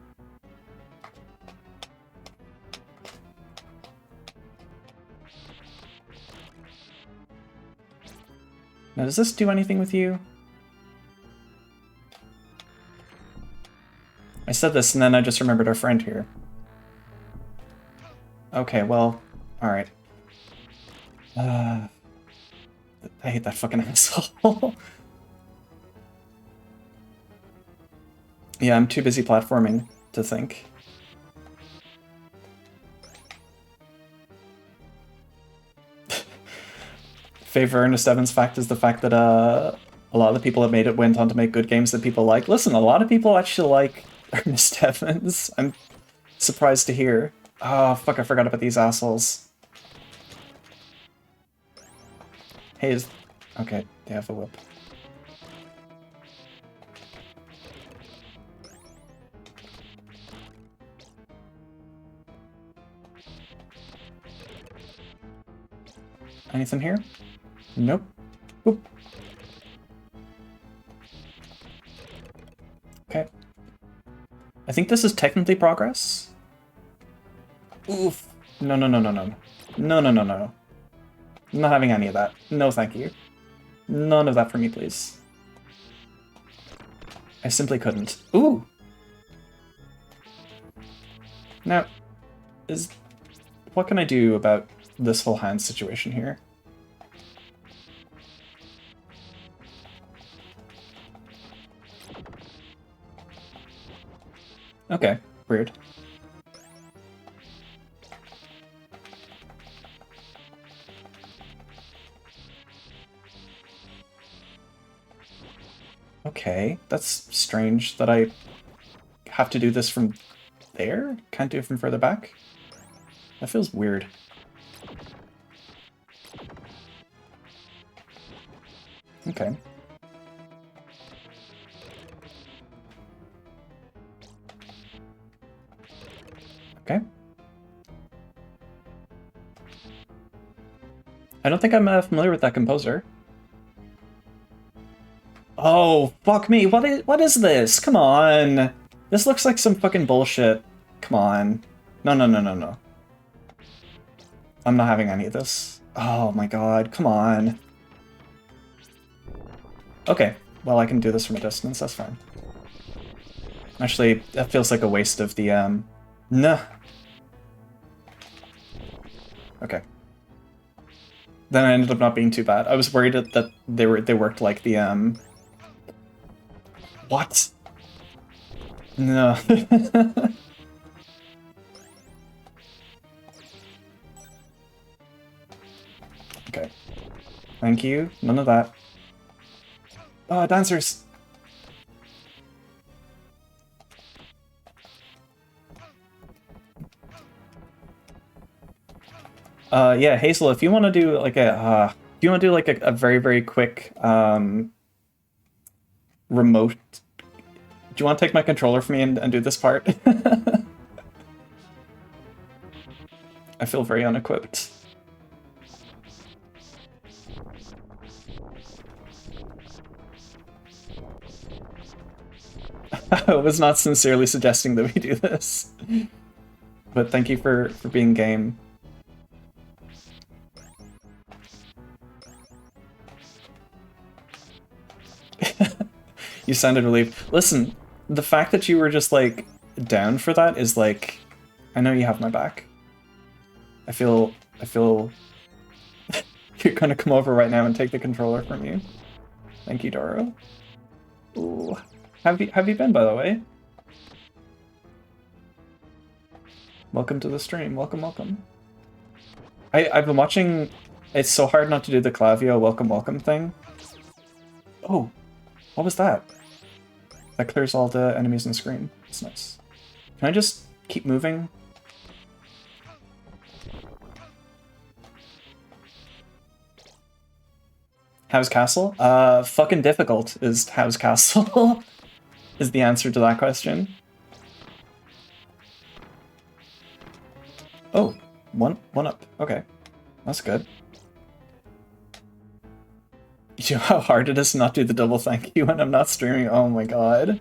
Now, does this do anything with you? I said this and then I just remembered our friend here. Okay, well, alright. I hate that fucking asshole. Yeah, I'm too busy platforming to think. Favorite Ernest Evans fact is the fact that a lot of the people that made it went on to make good games that people like. Listen, a lot of people actually like Ernest Evans. I'm surprised to hear. Oh, fuck, I forgot about these assholes. Hey, is... Okay, they have a whip. Anything here? Nope. Oop. Okay. I think this is technically progress. Oof. No, no, no, no, no. No, no, no, no. I'm not having any of that. No, thank you. None of that for me, please. I simply couldn't. Ooh! Now, what can I do about this whole hand situation here? Okay, weird. Okay, that's strange that I have to do this from there? Can't do it from further back? That feels weird. Okay. Okay. I don't think I'm familiar with that composer. Oh, fuck me. What is this? Come on. This looks like some fucking bullshit. Come on. No, no, no, no, no. I'm not having any of this. Oh my god, come on. Okay, well I can do this from a distance, that's fine. Actually, that feels like a waste of the, Nah. Okay. Then I ended up not being too bad. I was worried that they worked like the, What? No. Okay. Thank you. None of that. Oh, dancers! Yeah, Hazel, if you want to do like if you want to do like a very, very quick, remote... Do you want to take my controller from me and do this part? I feel very unequipped. I was not sincerely suggesting that we do this. But thank you for being game. You sounded relieved. Listen, the fact that you were just, like, down for that is, like... I know you have my back. I feel... You're gonna come over right now and take the controller from you. Thank you, Doro. Ooh. Have you been, by the way? Welcome to the stream. Welcome. I've been watching... It's so hard not to do the Clavio welcome thing. Oh, what was that? That clears all the enemies on the screen. That's nice. Can I just keep moving? How's Castle? Fucking difficult is how's Castle, is the answer to that question. Oh, one up. Okay, that's good. You know how hard it is to not do the double thank you when I'm not streaming? Oh my god.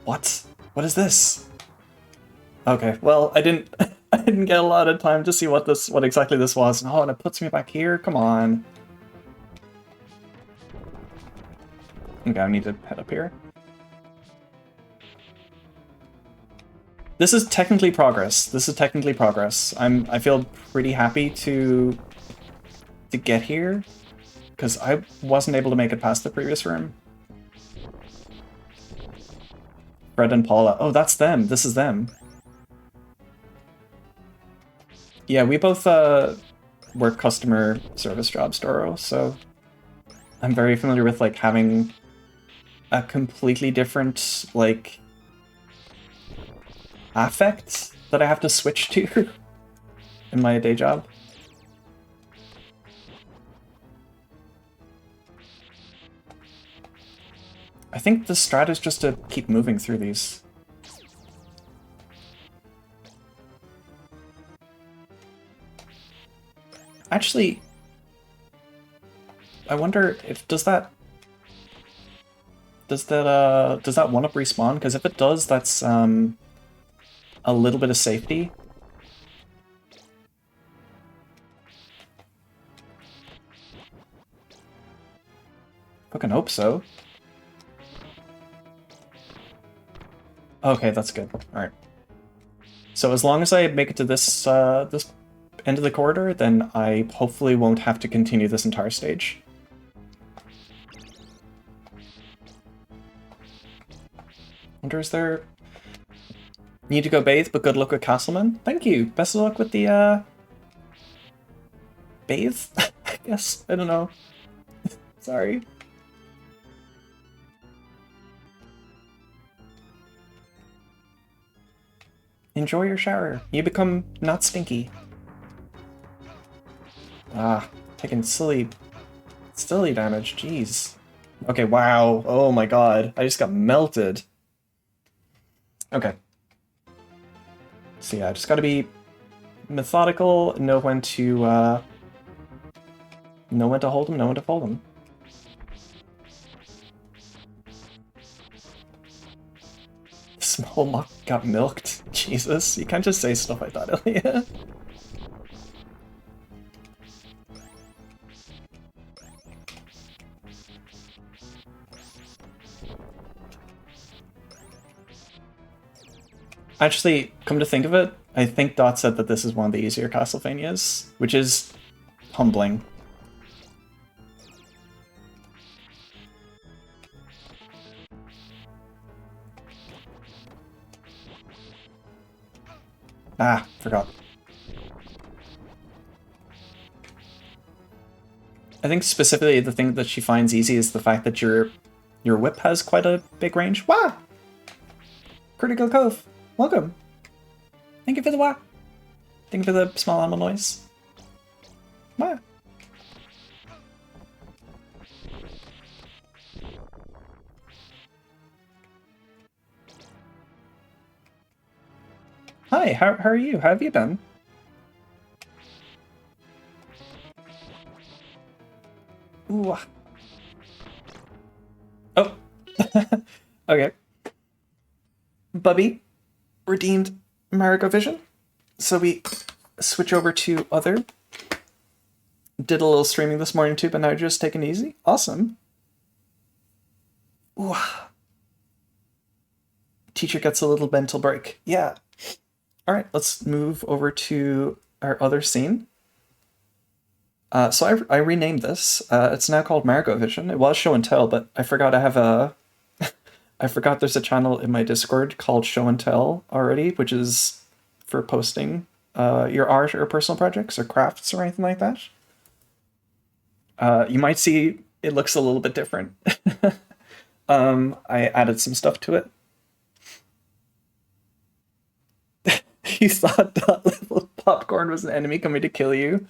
What? What is this? Okay, well, I didn't get a lot of time to see what exactly this was. Oh, and it puts me back here? Come on. Okay, I need to head up here. This is technically progress. I feel pretty happy to get here, because I wasn't able to make it past the previous room. Fred and Paula. Oh, that's them. This is them. Yeah, we both work customer service jobs, Doro, so I'm very familiar with, like, having a completely different, like, affect that I have to switch to in my day job. I think the strat is just to keep moving through these. Actually, I wonder if does that 1-up respawn? Because if it does, that's a little bit of safety. Fucking hope so. Okay, that's good. Alright. So as long as I make it to this this end of the corridor, then I hopefully won't have to continue this entire stage. Wonder, is there... Need to go bathe, but good luck with Castleman? Thank you! Best of luck with the, bathe? I guess? I don't know. Sorry. Enjoy your shower. You become not stinky. Ah, taking silly damage, jeez. Okay, wow. Oh my god. I just got melted. Okay. So yeah, I just gotta be methodical, know when to hold him, know when to fold him. Small Muck got milked. Jesus, you can't just say stuff like that, Ilya. Actually, come to think of it, I think Dot said that this is one of the easier Castlevanias, which is humbling. Ah, forgot. I think specifically the thing that she finds easy is the fact that your whip has quite a big range. Wah! Critical Cove, welcome. Thank you for the wah. Thank you for the small animal noise. What? Hi, how are you? How have you been? Ooh. Oh. Okay. Bubby redeemed Marigo Vision. So we switch over to other. Did a little streaming this morning too, but now just taking it easy. Awesome. Ooh. Teacher gets a little mental break. Yeah. All right, let's move over to our other scene. So I renamed this. It's now called Marigo Vision. It was Show and Tell, but I forgot I have a. I forgot there's a channel in my Discord called Show and Tell already, which is for posting your art or personal projects or crafts or anything like that. You might see it looks a little bit different. I added some stuff to it. You thought that little popcorn was an enemy coming to kill you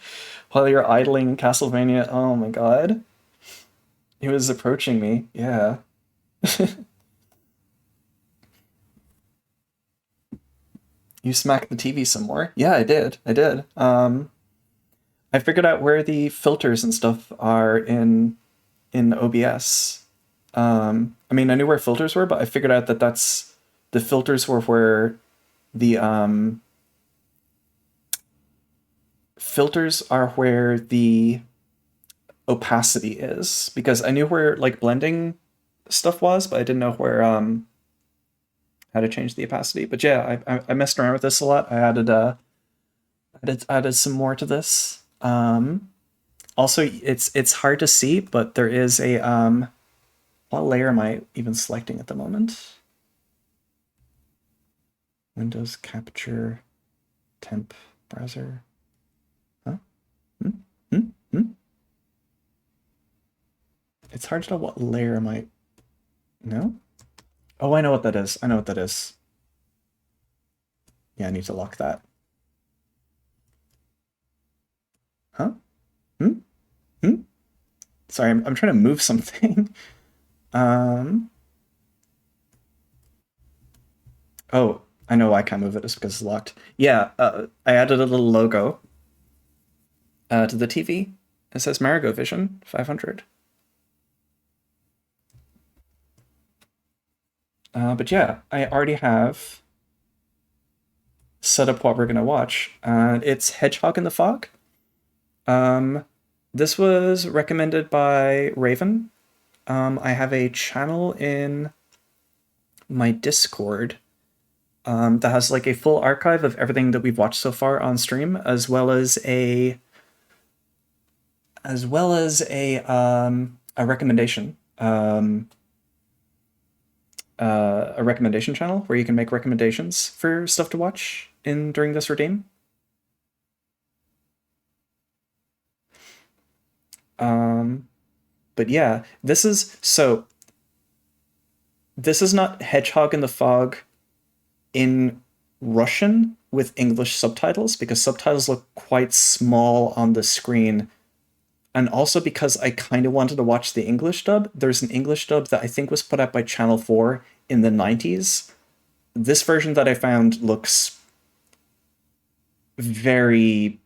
while you're idling in Castlevania. Oh my god. He was approaching me. Yeah. You smacked the TV some more. Yeah, I did. I did. I figured out where the filters and stuff are in OBS. I mean, I knew where filters were, but I figured out that that's the filters were where the filters are where the opacity is, because I knew where like blending stuff was, but I didn't know where how to change the opacity. But yeah, I messed around with this a lot. I added some more to this. Also, it's hard to see, but there is a what layer am I even selecting at the moment? Windows Capture Temp Browser. Huh? Hmm? Hmm? Hmm? It's hard to know what layer am I. No? Oh, I know what that is. I know what that is. Yeah, I need to lock that. Huh? Hmm? Hmm? Sorry, I'm trying to move something. Oh, I know why I can't move it. It's because it's locked. Yeah, I added a little logo to the TV. It says Marigo Vision 500. But yeah, I already have set up what we're gonna watch. It's Hedgehog in the Fog. This was recommended by Raven. I have a channel in my Discord that has like a full archive of everything that we've watched so far on stream, as well as a recommendation. A recommendation channel where you can make recommendations for stuff to watch in during this redeem. But yeah, this is not Hedgehog in the Fog in Russian with English subtitles, because subtitles look quite small on the screen. And also because I kind of wanted to watch the English dub. There's an English dub that I think was put out by Channel 4 in the 90s. This version that I found looks very...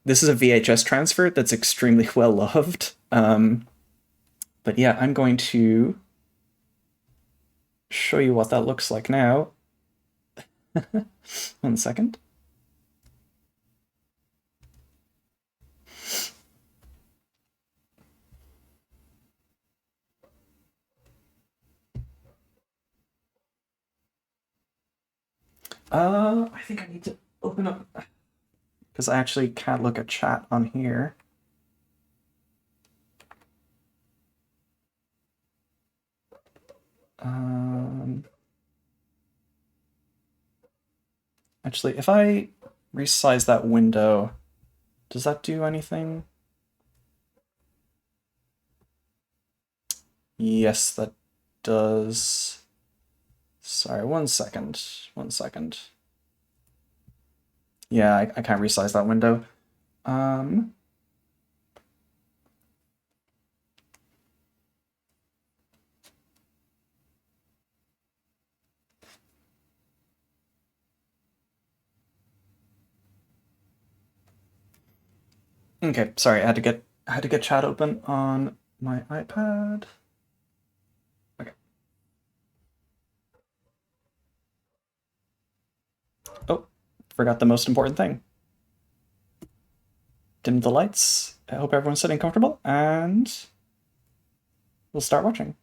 This is a VHS transfer that's extremely well loved. But yeah, I'm going to show you what that looks like now. 1 second. I think I need to open up, because I actually can't look at chat on here. Actually, if I resize that window, does that do anything? Yes, that does. Sorry, 1 second. 1 second. Yeah, I can't resize that window. Okay, sorry, I had to get chat open on my iPad. Okay. Oh, forgot the most important thing. Dim the lights. I hope everyone's sitting comfortable, and we'll start watching.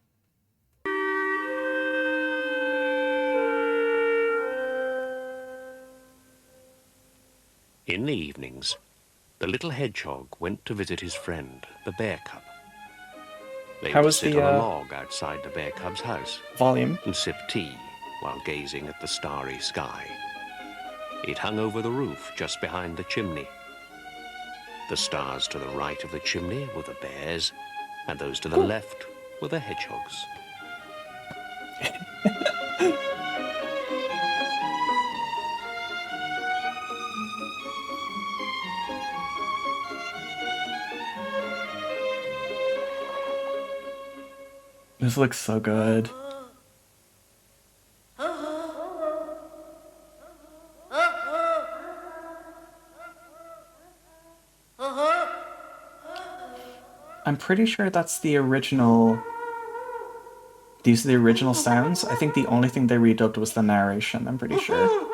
In the evenings, the little hedgehog went to visit his friend, the bear cub. They
How
would
was
sit
the
on a log outside the bear cub's house
volume?
and sip tea while gazing at the starry sky. It hung over the roof just behind the chimney. The stars to the right of the chimney were the bears, and those to the left were the hedgehogs.
This looks so good. I'm pretty sure that's the original. These are the original sounds. I think the only thing they redubbed was the narration, I'm pretty sure.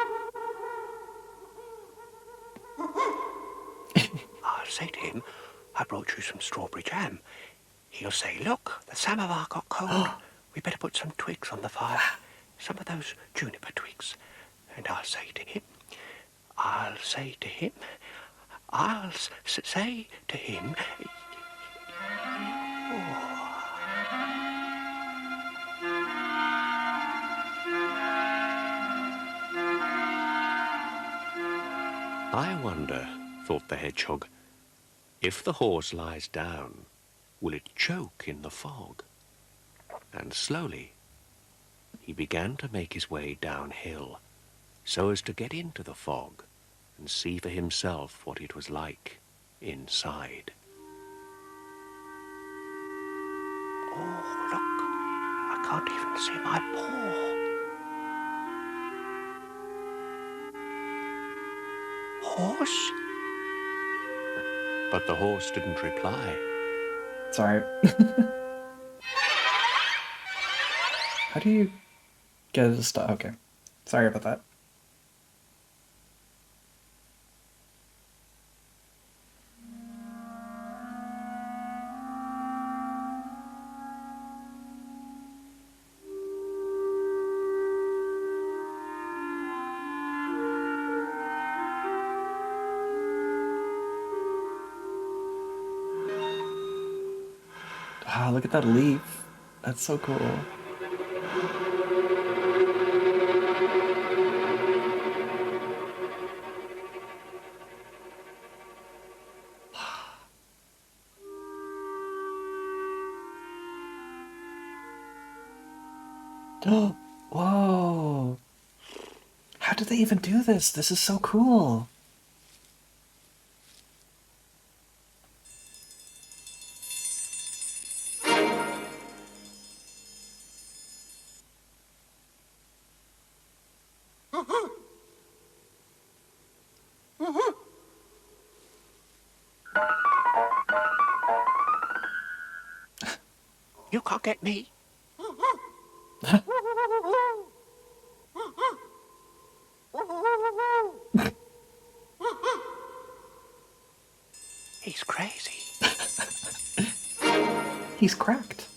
I'll say to him, I brought you some strawberry jam. He'll say, look, the samovar got cold. We better put some twigs on the fire. Some of those juniper twigs. And I'll say to him, I'll say to him, I wonder, thought the hedgehog, if the horse lies down, will it choke in the fog? And slowly he began to make his way downhill so as to get into the fog and see for himself what it was like inside. Oh, look, I can't even see my paw. Horse? But the horse didn't reply.
Sorry. How do you get it to stop? Okay. Sorry about that. Ah, look at that leaf. That's so cool. Whoa. How did they even do this? This is so cool.
You can't get me. He's crazy.
He's cracked.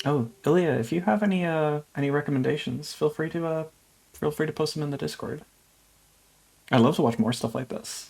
Oh, Ilya, if you have any recommendations, feel free to post them in the Discord. I'd love to watch more stuff like this.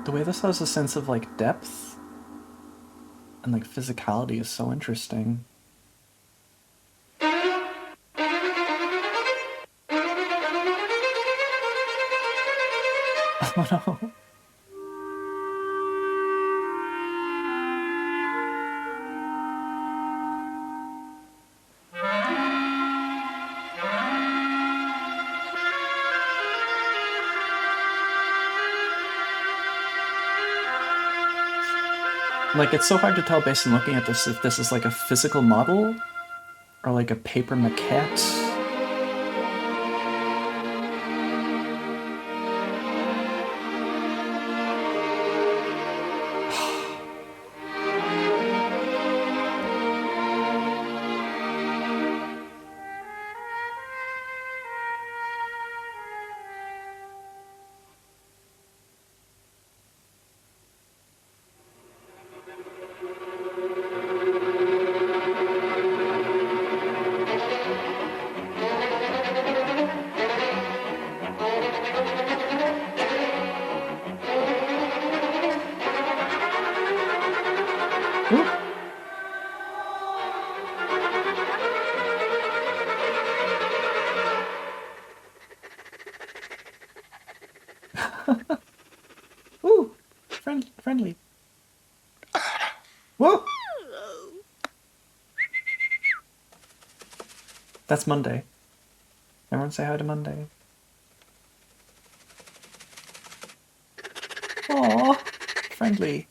The way this has a sense of like depth and like physicality is so interesting. Oh no. Like, it's so hard to tell based on looking at this if this is like a physical model or like a paper maquette. Ooh. Ooh, friendly. Whoa! That's Monday. Everyone say hi to Monday. Aww, friendly.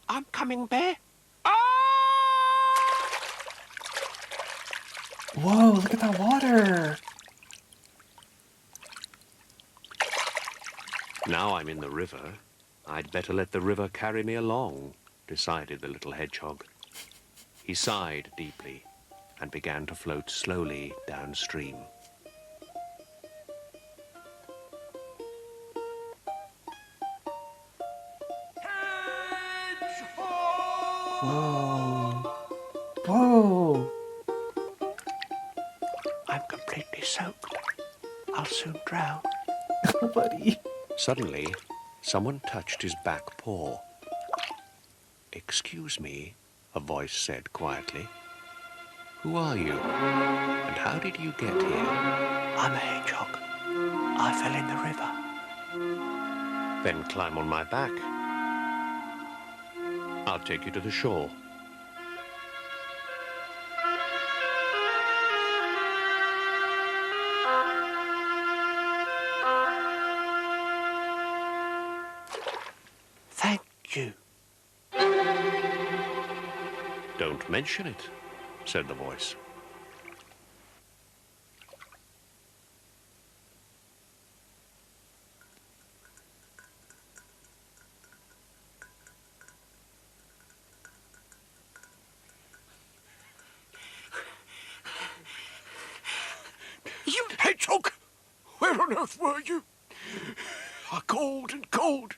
I'm coming, Bear.
Whoa, look at that water!
Now I'm in the river, I'd better let the river carry me along, decided the little hedgehog. He sighed deeply and began to float slowly downstream.
Whoa. Whoa!
I'm completely soaked. I'll soon drown.
Oh, buddy.
Suddenly, someone touched his back paw. "Excuse me," a voice said quietly. "Who are you? And how did you get here?" "I'm a hedgehog. I fell in the river." "Then climb on my back. I'll take you to the shore." "Thank you." "Don't mention it," said the voice. "You hedgehog! Where on earth were you? I called and called,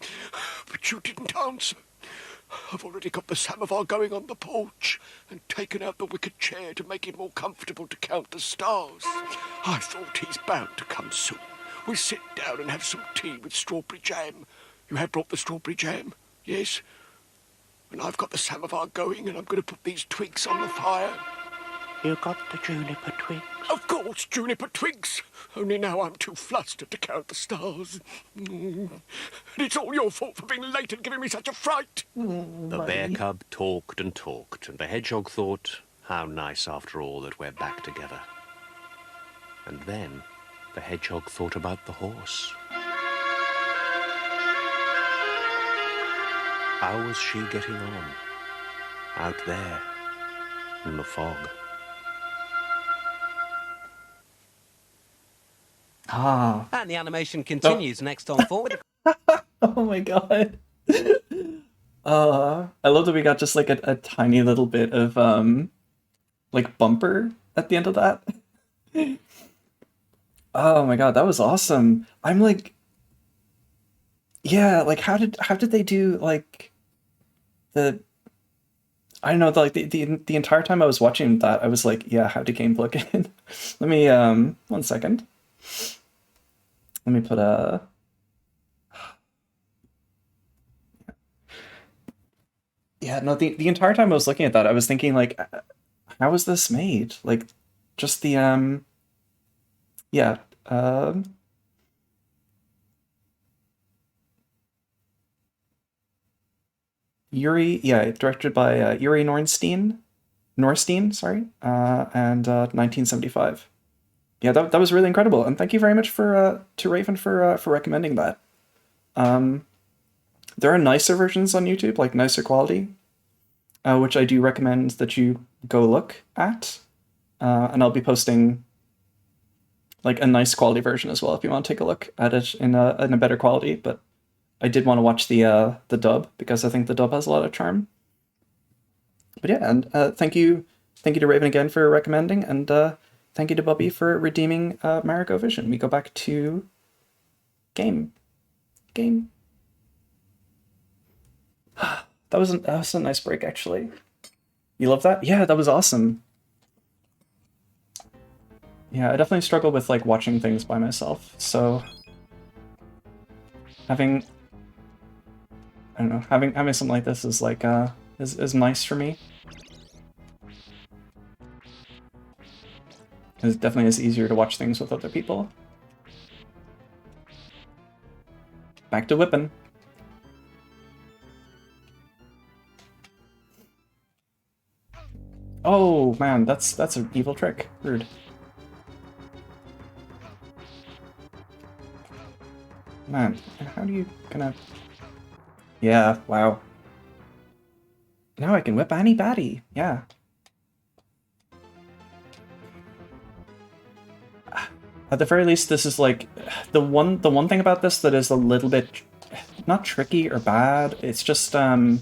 but you didn't answer. I've already got the samovar going on the porch and taken out the wicker chair to make it more comfortable to count the stars. I thought he's bound to come soon. We'll sit down and have some tea with strawberry jam. You have brought the strawberry jam? Yes? And I've got the samovar going and I'm going to put these twigs on the fire." "You got the juniper twigs?" "Of course, juniper twigs. Only now I'm too flustered to count the stars. And it's all your fault for being late and giving me such a fright." The bear cub talked and talked, and the hedgehog thought, how nice after all that we're back together. And then the hedgehog thought about the horse. How was she getting on? Out there, in the fog.
Ah.
And the animation continues next on forward.
Oh my god. I love that we got just like a tiny little bit of like bumper at the end of that. Oh my god, that was awesome. I'm like, yeah, like how did they do like the I don't know, like the entire time I was watching that, I was like, yeah, how to game plug in? Let me 1 second. Let me put a. Yeah, no, the entire time I was looking at that, I was thinking like, how was this made? Like, just the yeah, Yuri, yeah, directed by Yuri Norstein, sorry, and 1975. Yeah, that was really incredible, and thank you very much to Raven for recommending that. Um, there are nicer versions on YouTube, like nicer quality, which I do recommend that you go look at. And I'll be posting like a nice quality version as well if you want to take a look at it in a better quality. But I did want to watch the dub because I think the dub has a lot of charm. But yeah, and thank you to Raven again for recommending, and thank you to Bobby for redeeming Marigo Vision. We go back to game. That was a nice break actually. You love that? Yeah, that was awesome. Yeah, I definitely struggle with like watching things by myself, so having I don't know, having something like this is like is nice for me. It definitely is easier to watch things with other people. Back to whipping. Oh man, that's an evil trick. Rude. Man, how do you gonna? Yeah, wow. Now I can whip any baddie. Yeah. At the very least, this is like the one thing about this that is a little bit not tricky or bad. It's just I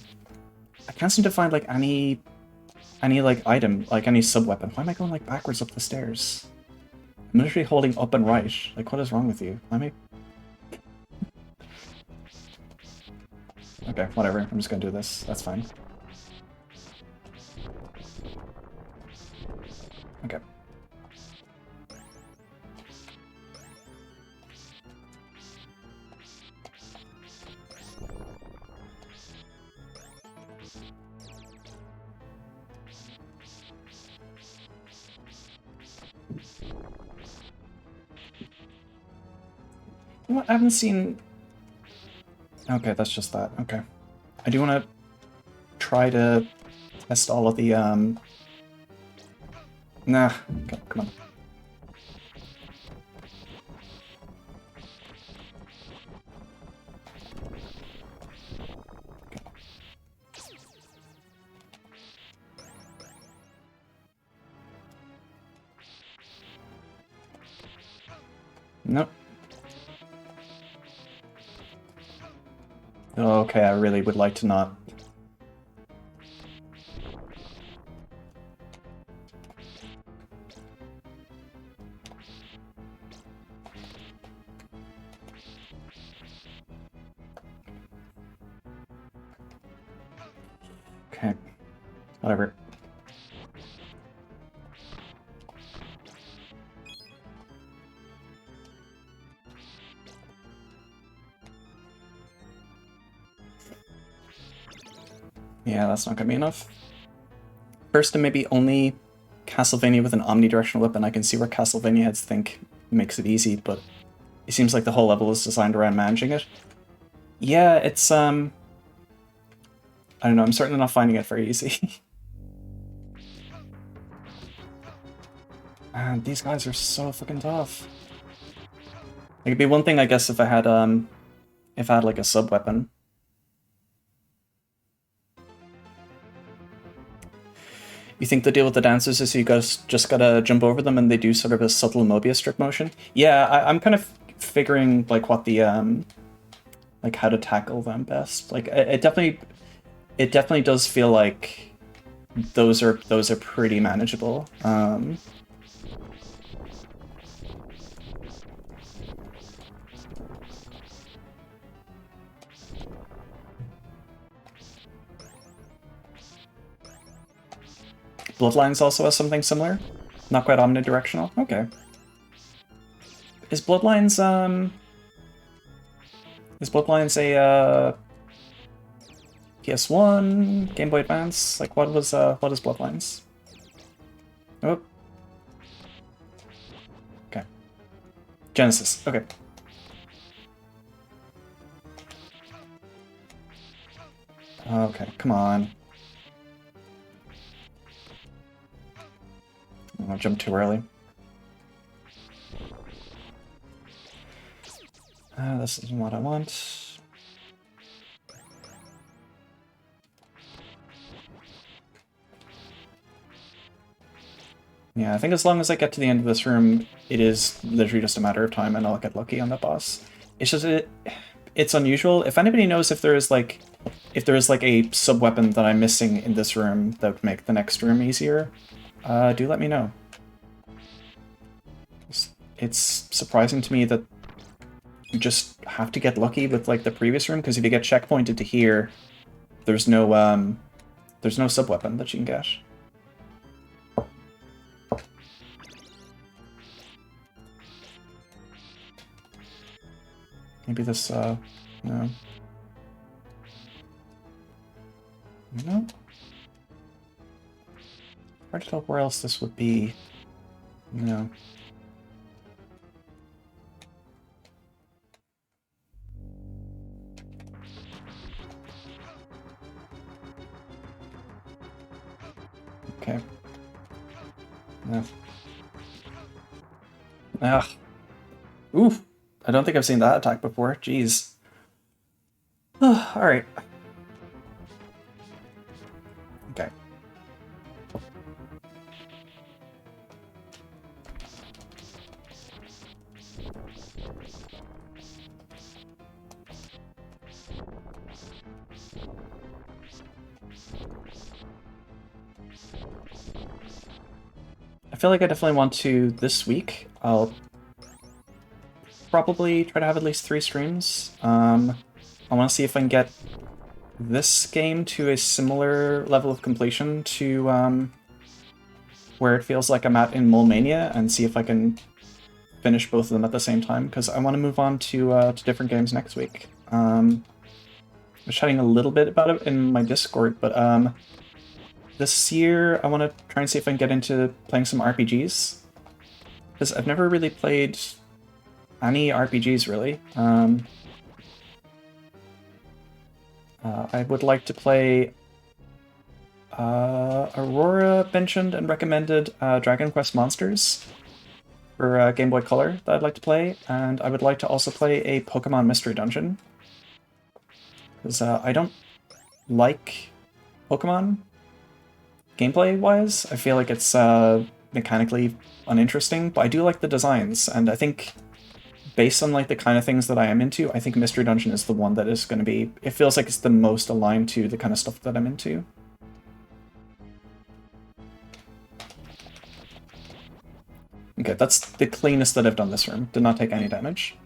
can't seem to find like any like item, like any sub weapon. Why am I going like backwards up the stairs? I'm literally holding up and right. Like, what is wrong with you? Let me. Okay, whatever. I'm just gonna do this. That's fine. Okay. What? I haven't seen. Okay, that's just that. Okay. I do want to try to test all of the Nah. Okay, come on. Nope. Okay, I really would like to not. Okay. Whatever. Yeah, that's not gonna be enough. First and maybe only Castlevania with an omnidirectional weapon. I can see where Castlevania heads think makes it easy, but it seems like the whole level is designed around managing it. Yeah, it's I don't know, I'm certainly not finding it very easy. Man, these guys are so fucking tough. It could be one thing, I guess, if I had like a sub weapon. You think the deal with the dancers is you guys just gotta jump over them and they do sort of a subtle Mobius strip motion? Yeah, I'm kind of figuring like what the like how to tackle them best. Like it definitely does feel like those are pretty manageable. Bloodlines also has something similar? Not quite omnidirectional? Okay. Is Bloodlines, a, PS1, Game Boy Advance? Like, what is Bloodlines? Oh. Okay. Genesis, okay. Okay, come on. I jumped too early. This isn't what I want. Yeah, I think as long as I get to the end of this room, it is literally just a matter of time and I'll get lucky on that boss. It's just, it's unusual. If anybody knows if there is like a sub-weapon that I'm missing in this room that would make the next room easier, do let me know. It's surprising to me that you just have to get lucky with like the previous room, because if you get checkpointed to here, there's no sub-weapon that you can get. Maybe this, no. No? Hard to tell where else this would be. No. Okay. No. Ah. Oof. I don't think I've seen that attack before. Jeez. Alright. Okay. I feel like I definitely want to, this week, I'll probably try to have at least 3 streams. I want to see if I can get this game to a similar level of completion to where it feels like I'm at in Mole Mania, and see if I can finish both of them at the same time, because I want to move on to different games next week. I was chatting a little bit about it in my Discord, but this year I want to try and see if I can get into playing some RPGs, because I've never really played any RPGs, really. I would like to play Aurora mentioned and recommended Dragon Quest Monsters for Game Boy Color that I'd like to play, and I would like to also play a Pokemon Mystery Dungeon, because I don't like Pokemon gameplay-wise. I feel like it's mechanically uninteresting, but I do like the designs, and I think based on like the kind of things that I am into, I think Mystery Dungeon is the one that is going to be, it feels like it's the most aligned to the kind of stuff that I'm into. Okay, that's the cleanest that I've done this room. Did not take any damage.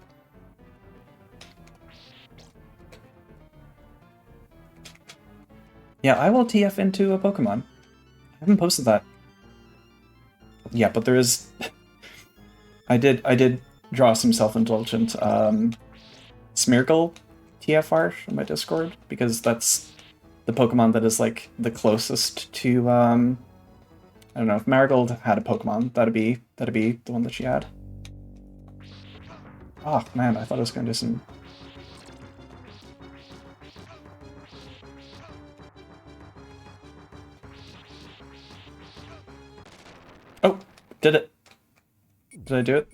Yeah, I will TF into a Pokemon. I haven't posted that. Yeah, but there is... I did draw some self-indulgent Smeargle TFR on my Discord, because that's the Pokemon that is like the closest to I don't know, if Marigold had a Pokemon, that'd be the one that she had. Oh man, I thought I was gonna do some... Oh, did it. Did I do it?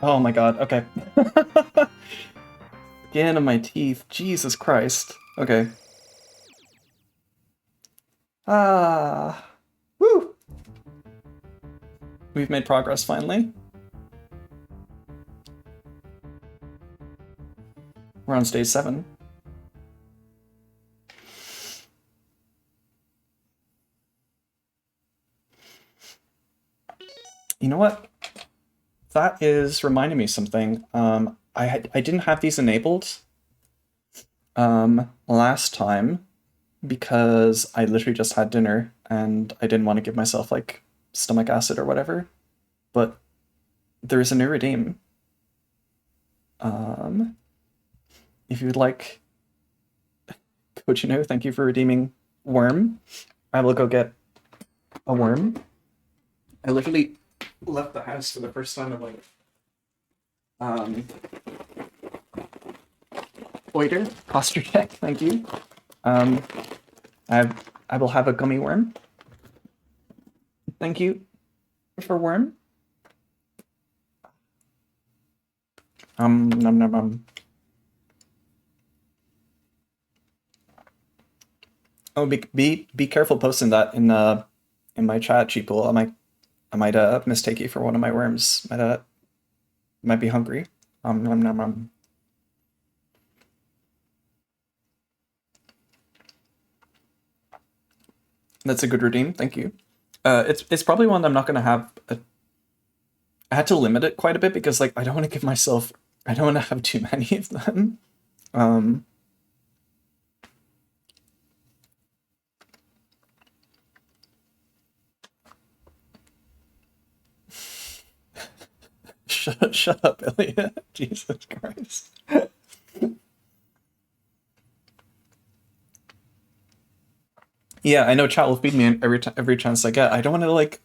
Oh my god, okay. Skin on my teeth, Jesus Christ. Okay. Ah. Woo! We've made progress finally. We're on stage 7. You know what? That is reminding me something. I didn't have these enabled last time, because I literally just had dinner and I didn't want to give myself like stomach acid or whatever. But there is a new redeem. If you'd like, Coachino, thank you for redeeming worm. I will go get a worm. I literally left the house for the first time in like Oiter, posture check, thank you. I will have a gummy worm. Thank you for worm. Nom nom nom. Oh, be careful posting that in my chat, Cheeple. I might mistake you for one of my worms. Might be hungry. Nom nom nom. That's a good redeem. Thank you. It's probably one I'm not gonna have. I had to limit it quite a bit because like I don't want to give myself. I don't want to have too many of them. Shut up, Elliot. Jesus Christ. Yeah, I know chat will feed me every chance I get. I don't want to like,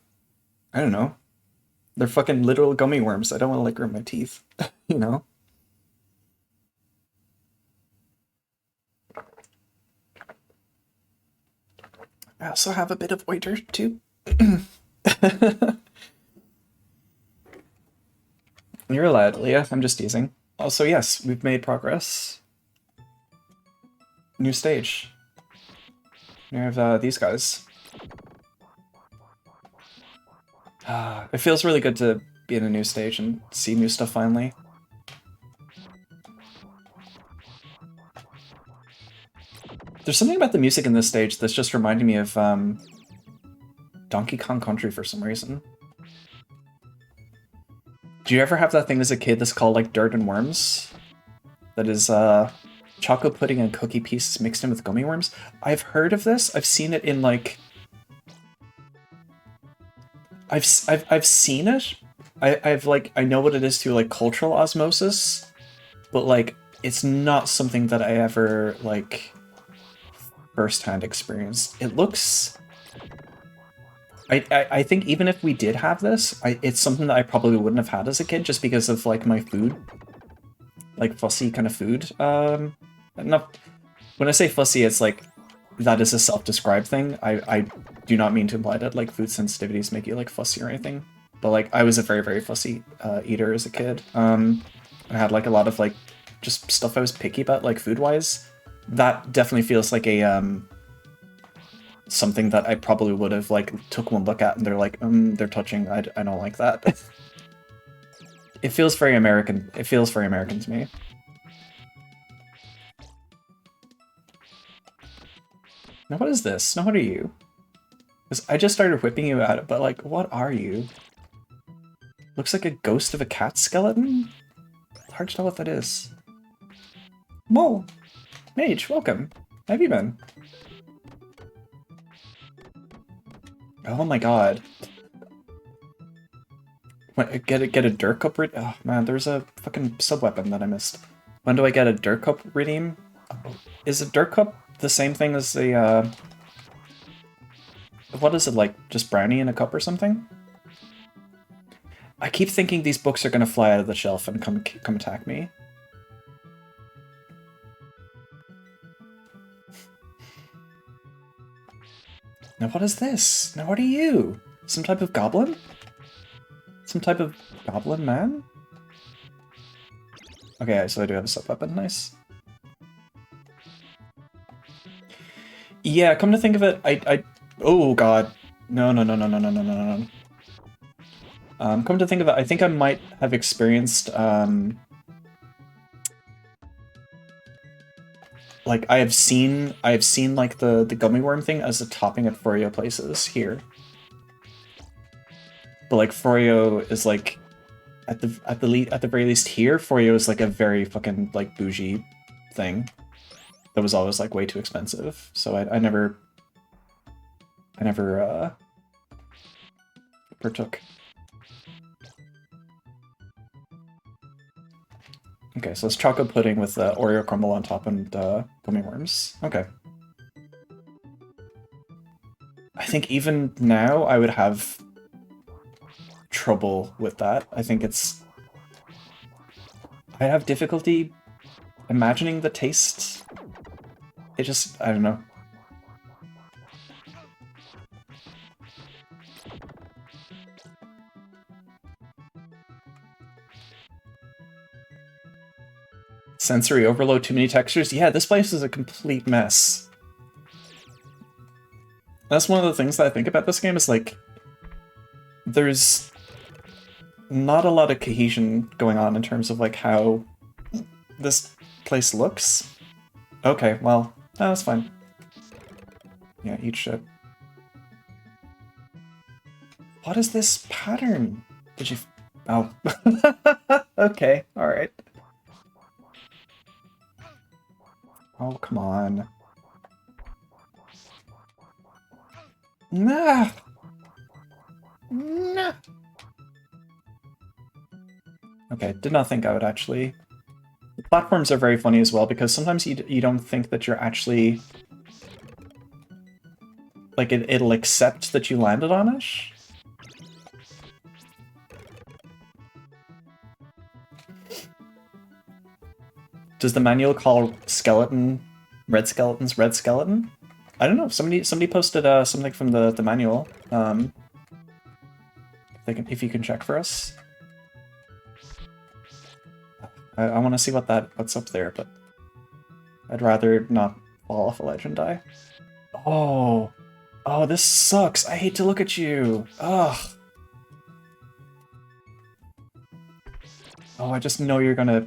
I don't know. They're fucking literal gummy worms. I don't want to like ruin my teeth, you know? I also have a bit of oiter too. You're allowed, Leah. I'm just teasing. Also, yes, we've made progress. New stage. We have these guys. It feels really good to be in a new stage and see new stuff finally. There's something about the music in this stage that's just reminding me of Donkey Kong Country for some reason. Do you ever have that thing as a kid that's called like Dirt and Worms? That is chocolate pudding and cookie pieces mixed in with gummy worms? I've heard of this. I've seen it in like... I've seen it. I've like, I know what it is through like cultural osmosis, but like it's not something that I ever like firsthand experienced. It looks... I think even if we did have this, it's something that I probably wouldn't have had as a kid just because of like my food. Like fussy kind of food. Not, when I say fussy, it's like that is a self-described thing. I do not mean to imply that like food sensitivities make you like fussy or anything. But like I was a very, very fussy eater as a kid. I had like a lot of like just stuff I was picky about like food-wise. That definitely feels like a something that I probably would have like took one look at and they're like, they're touching. I don't like that. It feels very American. It feels very American to me. Now what is this? Now what are you? Because I just started whipping you at it, but like, what are you? Looks like a ghost of a cat skeleton? Hard to tell what that is. Whoa! Mage, welcome. How have you been? Oh my god. Wait, get a dirt cup redeem? Oh man, there's a fucking sub-weapon that I missed. When do I get a dirt cup redeem? Is a dirt cup the same thing as the, what is it, like, just brownie in a cup or something? I keep thinking these books are gonna fly out of the shelf and come attack me. Now what is this? Now what are you? Some type of goblin? Some type of goblin man? Okay, so I do have a sub-weapon, nice. Yeah, come to think of it, oh god. No. Come to think of it, I think I might have experienced, like, I have seen like the gummy worm thing as a topping at Froyo places here. But like Froyo is like at the very least here, Froyo is like a very fucking like bougie thing. that was always like way too expensive. So I never partook. Okay, so it's chocolate pudding with Oreo crumble on top and gummy worms. Okay. I think even now I would have trouble with that. I think it's... I have difficulty imagining the taste. It just... I don't know. Sensory overload, too many textures? Yeah, this place is a complete mess. That's one of the things that I think about this game is, like, there's not a lot of cohesion going on in terms of, like, how this place looks. Okay, well, that's fine. Yeah, eat shit. What is this pattern? Did you... Oh. Okay, alright. Oh, come on. Nah! Nah! Okay, did not think I would actually... The platforms are very funny as well, because sometimes you don't think that you're actually... Like, it'll accept that you landed on it. Does the manual call skeleton... red skeletons red skeleton? I don't know, somebody posted something from the manual. If you can check for us. I want to see what's up there, but I'd rather not fall off a ledge and die. Oh, oh, this sucks. I hate to look at you. Ugh. Oh, I just know you're gonna...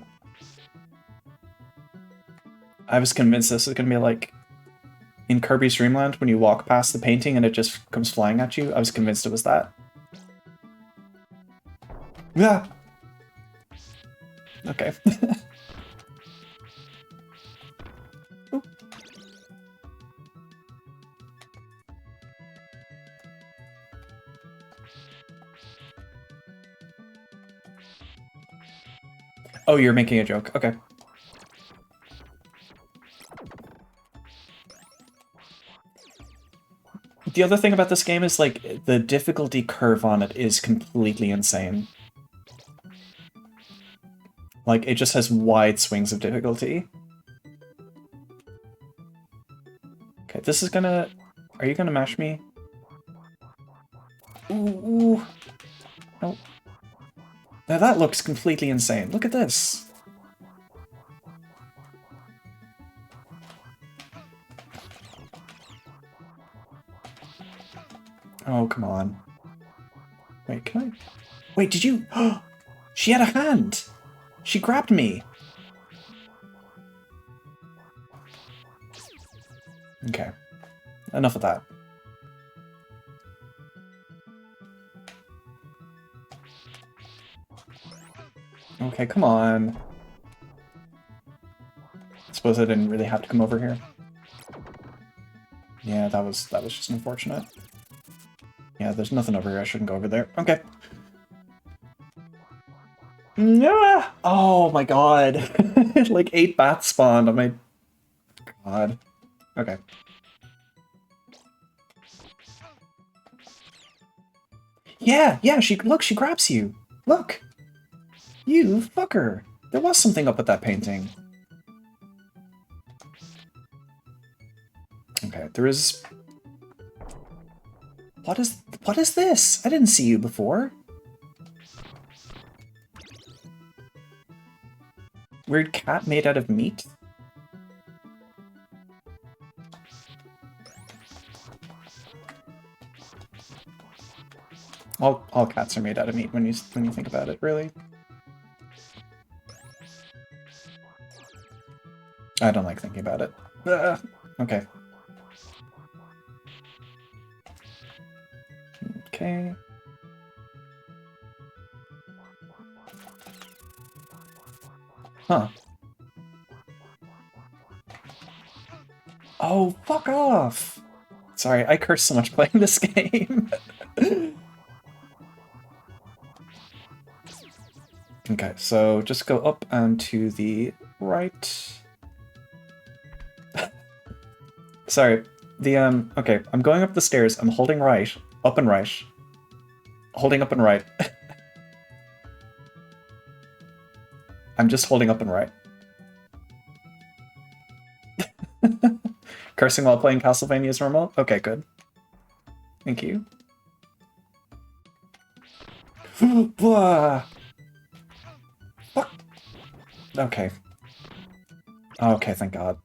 I was convinced this was gonna be like in Kirby's Dream Land when you walk past the painting and it just comes flying at you. I was convinced it was that. Yeah. Okay. Oh, you're making a joke. Okay. The other thing about this game is, like, the difficulty curve on it is completely insane. Like, it just has wide swings of difficulty. Okay, this is gonna... Are you gonna mash me? Ooh, ooh. Oh. Now that looks completely insane. Look at this. Oh, come on. Wait, can I... Wait, did you... She had a hand! She grabbed me! Okay. Enough of that. Okay, come on. Suppose I didn't really have to come over here. Yeah, that was just unfortunate. Yeah, there's nothing over here. I shouldn't go over there. Okay. Yeah. Oh my god. Like 8 bats spawned on my... God. Okay. Yeah, look, she grabs you. Look. You fucker. There was something up with that painting. Okay, there is... What is this? I didn't see you before. Weird cat made out of meat? All cats are made out of meat when you think about it, really. I don't like thinking about it. Okay. Okay. Huh. Oh, fuck off! Sorry, I curse so much playing this game. Okay, so just go up and to the right. Sorry, okay, I'm going up the stairs. I'm holding right, up and right. Holding up and right. I'm just holding up and right. Cursing while playing Castlevania is normal? Okay, good. Thank you. Fuck. Okay. Okay, thank God.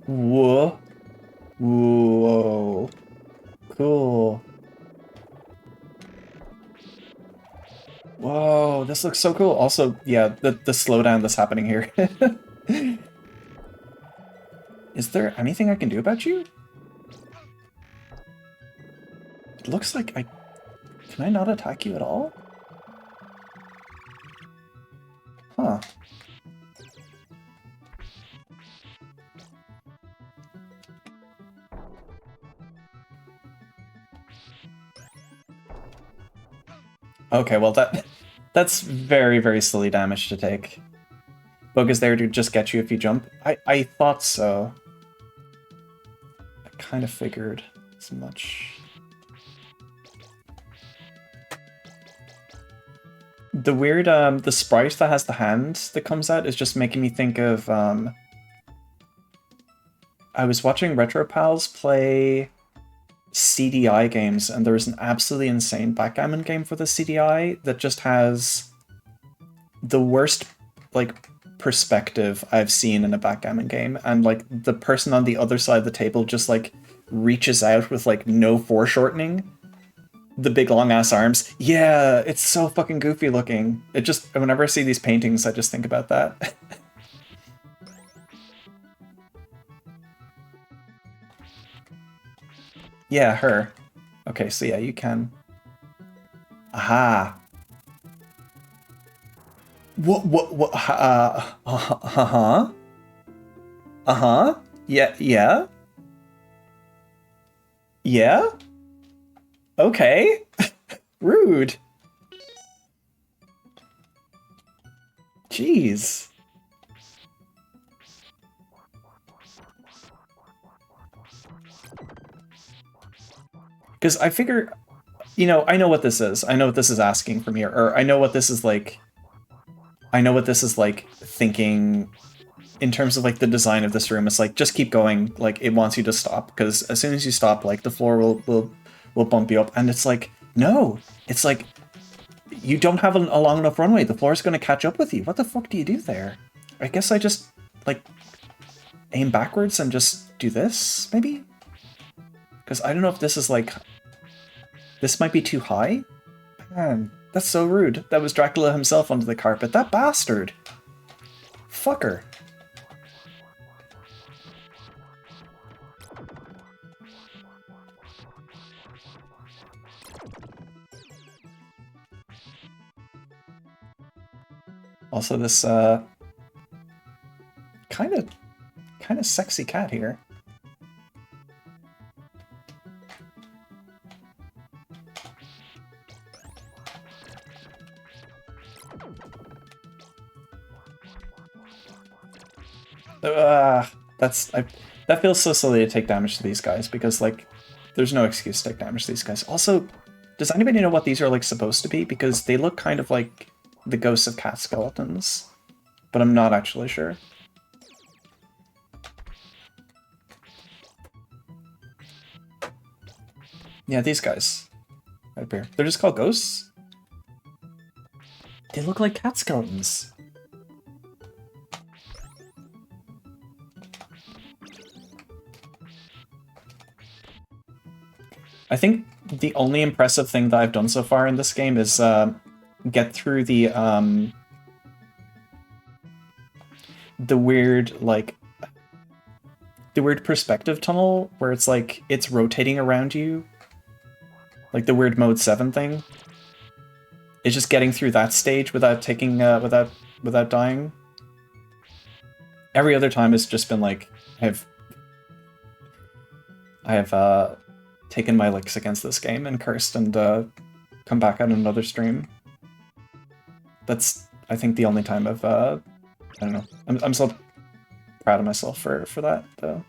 Whoa. Whoa. Cool. Whoa, this looks so cool. Also, yeah, the slowdown that's happening here. Is there anything I can do about you? It looks like I... Can I not attack you at all? Huh. Okay, well that's very, very silly damage to take. Bug is there to just get you if you jump. I thought so. I kind of figured as much. The weird, the sprite that has the hand that comes out is just making me think of, I was watching Retro Pals play CDI games, and there was an absolutely insane backgammon game for the CDI that just has the worst, like, perspective I've seen in a backgammon game, and, like, the person on the other side of the table just, like, reaches out with, like, no foreshortening. The big long-ass arms. Yeah, it's so fucking goofy looking. It just, whenever I see these paintings, I just think about that. Yeah, her. Okay, so yeah, you can. Aha. What, uh-huh? Uh-huh? Yeah, yeah? Yeah? Okay. Rude. Jeez. Because I figure, you know, I know what this is. I know what this is asking from here, or I know what this is like. I know what this is like thinking in terms of like the design of this room. It's like, just keep going. Like, it wants you to stop, because as soon as you stop, like, the floor will bump you up. And it's like, no, it's like, you don't have a long enough runway. The floor is going to catch up with you. What the fuck do you do there? I guess I just, like, aim backwards and just do this, maybe? Because I don't know if this is, like... This might be too high? Man, that's so rude. That was Dracula himself under the carpet. That bastard! Fucker. Also, this, kind of sexy cat here. That feels so silly to take damage to these guys, because, like, there's no excuse to take damage to these guys. Also, does anybody know what these are, like, supposed to be? Because they look kind of like the ghosts of cat skeletons, but I'm not actually sure. Yeah, these guys. Right up here. They're just called ghosts? They look like cat skeletons. I think the only impressive thing that I've done so far in this game is get through the weird, like, the weird perspective tunnel where it's like it's rotating around you, like the weird mode 7 thing. It's just getting through that stage without taking without dying. Every other time it's just been like I have taken my licks against this game and cursed and come back on another stream. That's, I think, the only time I've I don't know. I'm so proud of myself for that though.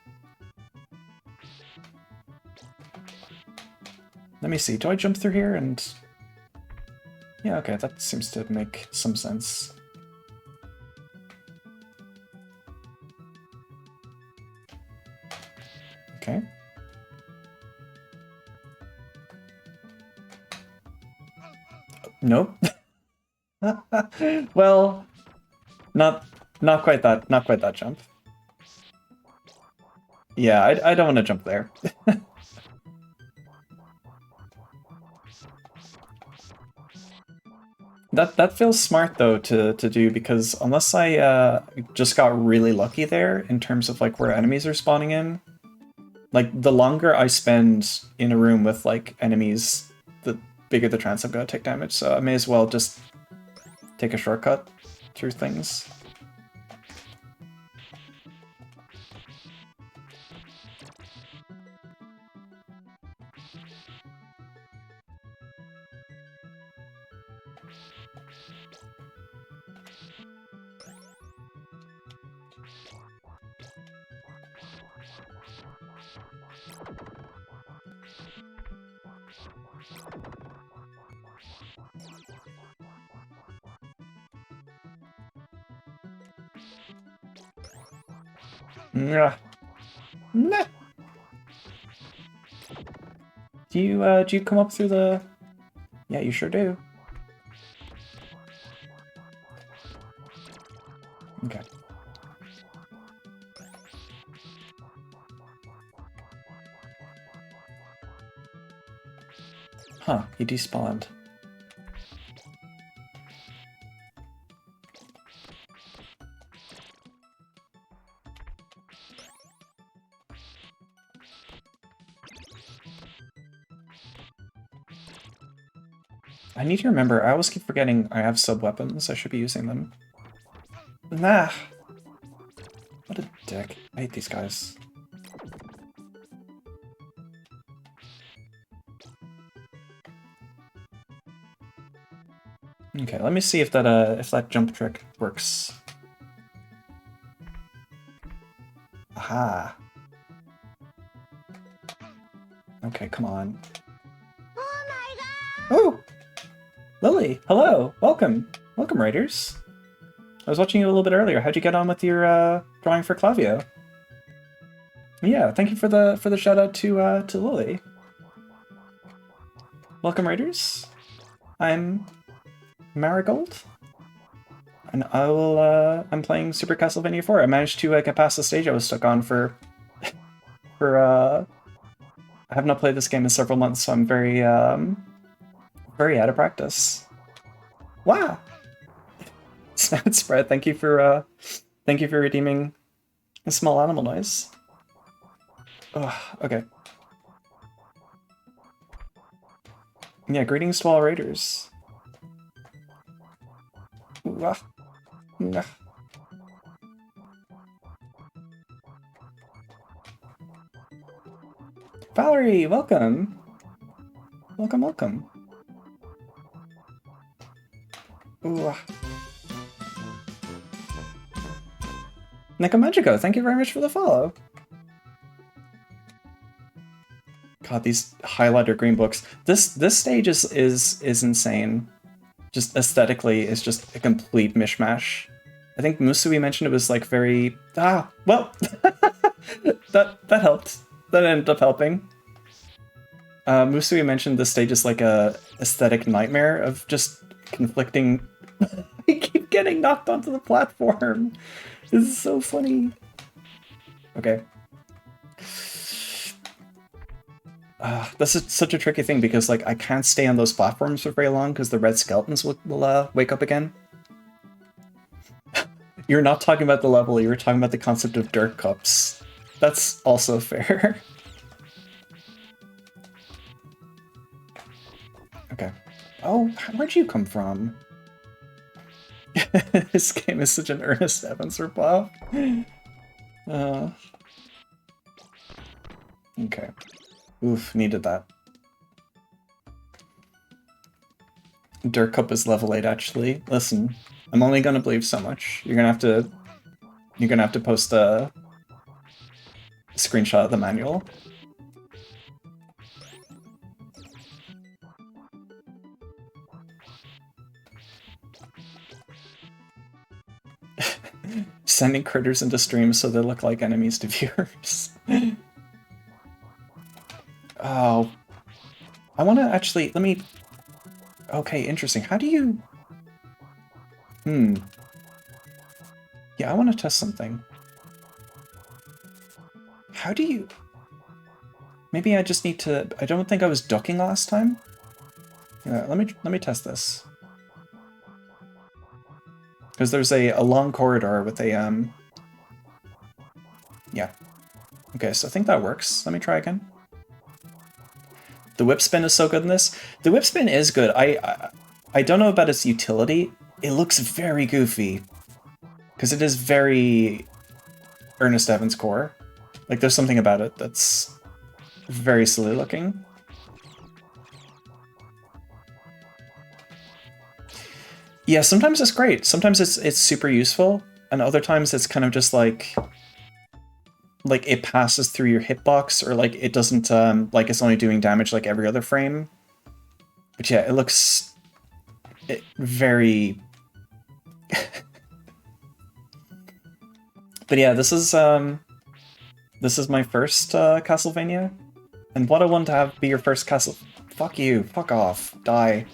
Let me see. Do I jump through here and? Yeah, okay, that seems to make some sense. Okay. Nope. Well, not quite that jump. Yeah, I don't want to jump there. That feels smart though to do, because unless I just got really lucky there in terms of like where enemies are spawning in, like the longer I spend in a room with like enemies, the bigger the chance I'm gonna take damage. So I may as well just take a shortcut through things. Yeah. Nah. Do you come up through the? Yeah, you sure do. Okay. Huh, he despawned. I need to remember, I always keep forgetting I have sub-weapons, I should be using them. Nah! What a dick. I hate these guys. Okay, let me see if that jump trick works. Aha. Okay, come on.
Oh my god!
Oh! Lily, hello! Welcome! Welcome, Raiders! I was watching you a little bit earlier. How'd you get on with your drawing for Clavio? Yeah, thank you for the shout out to Lily. Welcome, Raiders. I'm Marigold, and I'm playing Super Castlevania IV. I managed to get past the stage I was stuck on for I have not played this game in several months, so I'm very out of practice. Wow. Snout spread. Thank you for redeeming a small animal noise. Ugh, okay. Yeah, greetings to all raiders. Ooh, ah. Nah. Valerie, welcome. Welcome, welcome. Ooh. Ah. Nicomagico, thank you very much for the follow. God, these highlighter green books. This stage is insane. Just aesthetically, it's just a complete mishmash. I think Musui mentioned it was like very well that helped. That ended up helping. Musui mentioned this stage is like a aesthetic nightmare of just conflicting. I keep getting knocked onto the platform. This is so funny. Okay. This is such a tricky thing because like I can't stay on those platforms for very long because the red skeletons will wake up again. You're not talking about the level, you were talking about the concept of dirt cups. That's also fair. Okay. Oh, where'd you come from? This game is such an Ernest Evans ripoff. Okay. Oof, needed that. Dirt Cup is level 8 actually. Listen, I'm only gonna believe so much. You're gonna have to post a screenshot of the manual. Sending critters into streams so they look like enemies to viewers. Oh. I wanna actually, let me... Okay, interesting. How do you... Yeah, I wanna test something. How do you... Maybe I just need to... I don't think I was ducking last time. Yeah, let me test this. Because there's a long corridor with a, Yeah. Okay, so I think that works. Let me try again. The whip spin is so good in this. The whip spin is good. I don't know about its utility. It looks very goofy. Because it is very Ernest Evans core. Like, there's something about it that's very silly looking. Yeah, sometimes it's great. Sometimes it's super useful, and other times it's kind of just like it passes through your hitbox, or like it doesn't like it's only doing damage like every other frame. But yeah, it looks very. But yeah, this is my first Castlevania, and what I want to have be your first Castle. Fuck you, fuck off, die.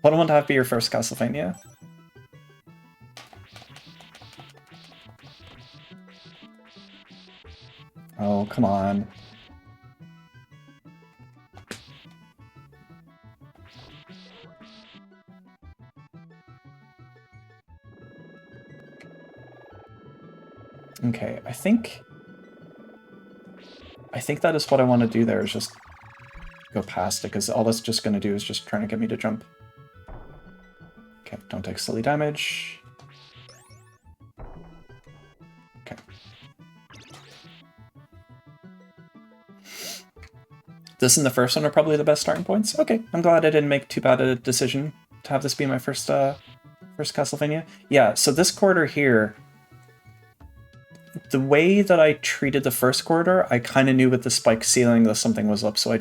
What I want to have be your first Castlevania. Oh, come on. Okay, I think that is what I want to do there, is just go past it, because all that's just going to do is just trying to get me to jump. Okay, don't take silly damage. Okay. This and the first one are probably the best starting points. Okay, I'm glad I didn't make too bad a decision to have this be my first Castlevania. Yeah, so this corridor here, the way that I treated the first corridor, I kind of knew with the spike ceiling that something was up, so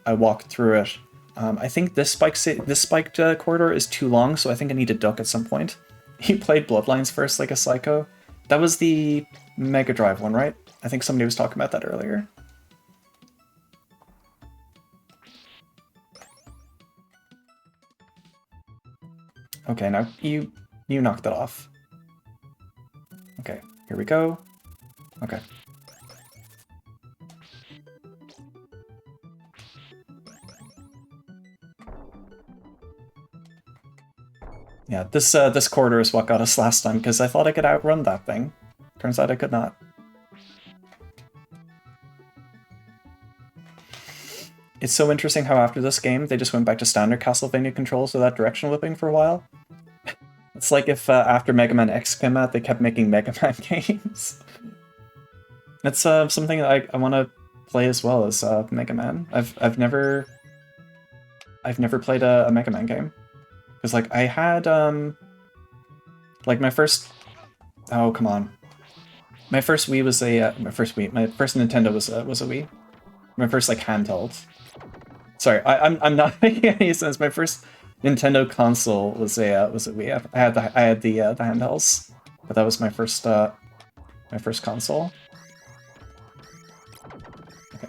I walked through it. I think this spiked corridor is too long, so I think I need to duck at some point. You played Bloodlines first like a psycho. That was the Mega Drive one, right? I think somebody was talking about that earlier. Okay, now you knocked that off. Okay, here we go. Okay. Yeah, this corridor is what got us last time, because I thought I could outrun that thing. Turns out I could not. It's so interesting how after this game, they just went back to standard Castlevania controls without direction whipping for a while. It's like if after Mega Man X came out, they kept making Mega Man games. It's something that I want to play as well as Mega Man. I've never played a Mega Man game. Because, like, I had, like, my first... Oh, come on. My first Wii was a... my first Nintendo was a Wii. My first, like, handheld. Sorry, I'm not making any sense. My first Nintendo console was a Wii. I had the handhelds, but that was my first console. Okay.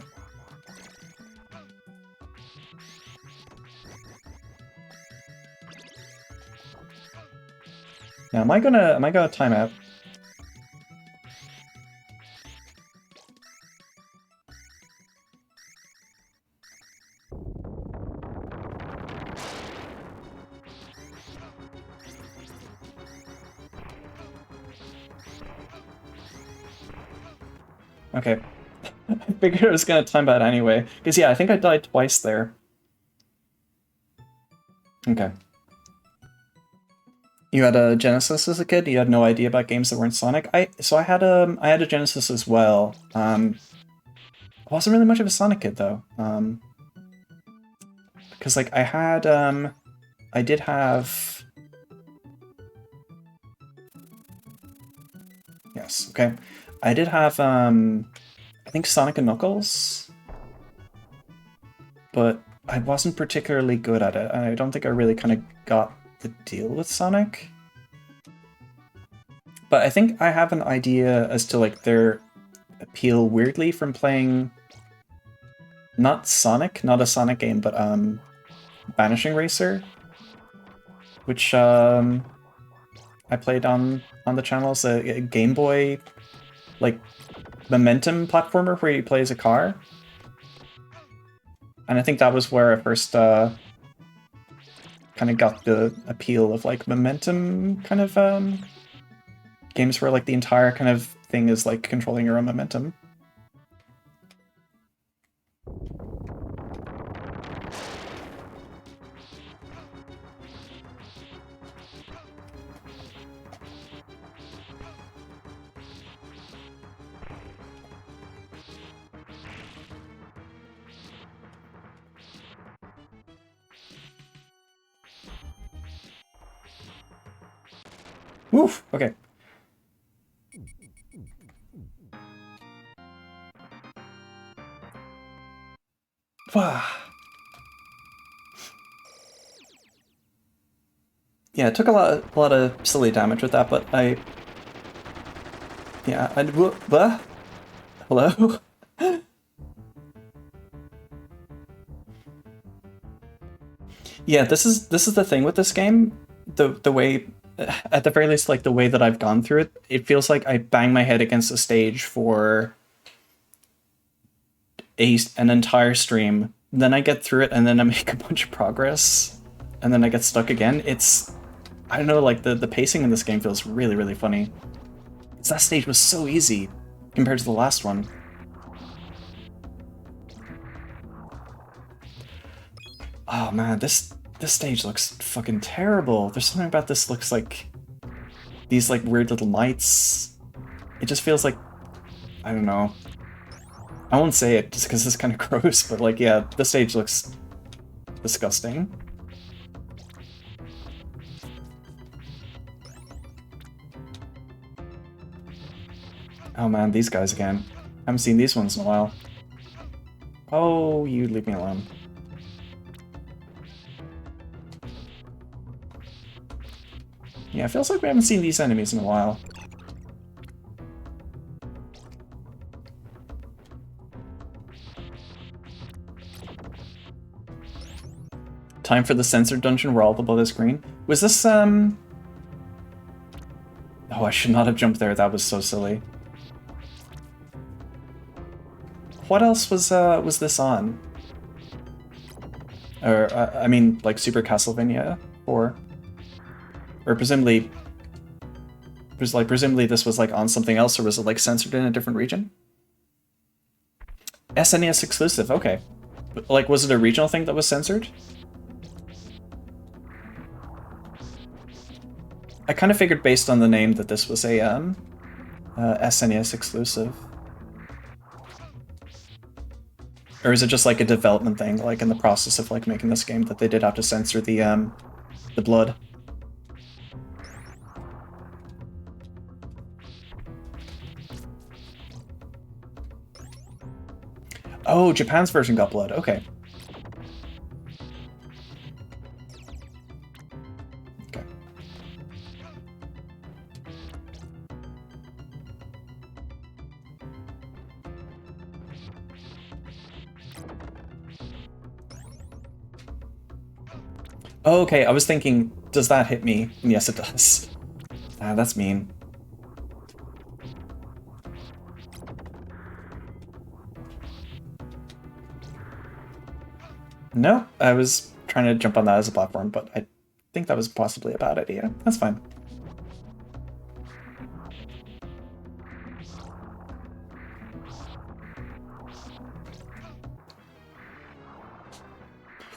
Now, am I gonna time out? Okay. I figured I was gonna time that anyway. Because yeah, I think I died twice there. Okay. You had a Genesis as a kid? You had no idea about games that weren't Sonic? I had a Genesis as well. I wasn't really much of a Sonic kid though. Because like I did have... Yes, okay. I did have I think Sonic and Knuckles, but I wasn't particularly good at it. I don't think I really kind of got the deal with Sonic. But I think I have an idea as to like their appeal weirdly from playing not Sonic, not a Sonic game, but Vanishing Racer, which I played on the channel as a Game Boy like momentum platformer where you play as a car. And I think that was where I first kind of got the appeal of like momentum kind of games where like the entire kind of thing is like controlling your own momentum. Woof, okay. Yeah, it took a lot of silly damage with that, but yeah, hello? Yeah, this is the thing with this game. The way, at the very least, like the way that I've gone through it, it feels like I bang my head against a stage for an entire stream. Then I get through it, and then I make a bunch of progress, and then I get stuck again. I don't know, like the pacing in this game feels really, really funny. That stage was so easy compared to the last one. Oh man, this stage looks fucking terrible. There's something about this looks like these like weird little lights. It just feels like, I don't know. I won't say it just because it's kind of gross, but like yeah, this stage looks disgusting. Oh man, these guys again. Haven't seen these ones in a while. Oh, you leave me alone. Yeah, it feels like we haven't seen these enemies in a while. Time for the censored dungeon where all the blood is green. Was this, Oh, I should not have jumped there. That was so silly. What else was this on? Or, I mean, like Super Castlevania 4? Or presumably this was like on something else, or was it like censored in a different region? SNES exclusive, okay. Like, was it a regional thing that was censored? I kind of figured based on the name that this was a SNES exclusive. Or is it just like a development thing, like in the process of like making this game that they did have to censor the blood? Oh, Japan's version got blood. Okay. Okay. Oh, okay, I was thinking, does that hit me? And yes, it does. Ah, that's mean. No, I was trying to jump on that as a platform, but I think that was possibly a bad idea. That's fine.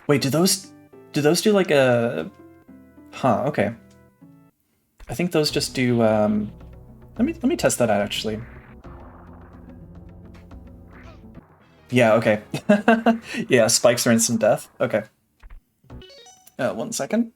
Wait, do those do like a... Huh, okay. I think those just do, let me test that out, actually. Yeah, okay. Yeah, spikes are instant death. Okay. 1 second.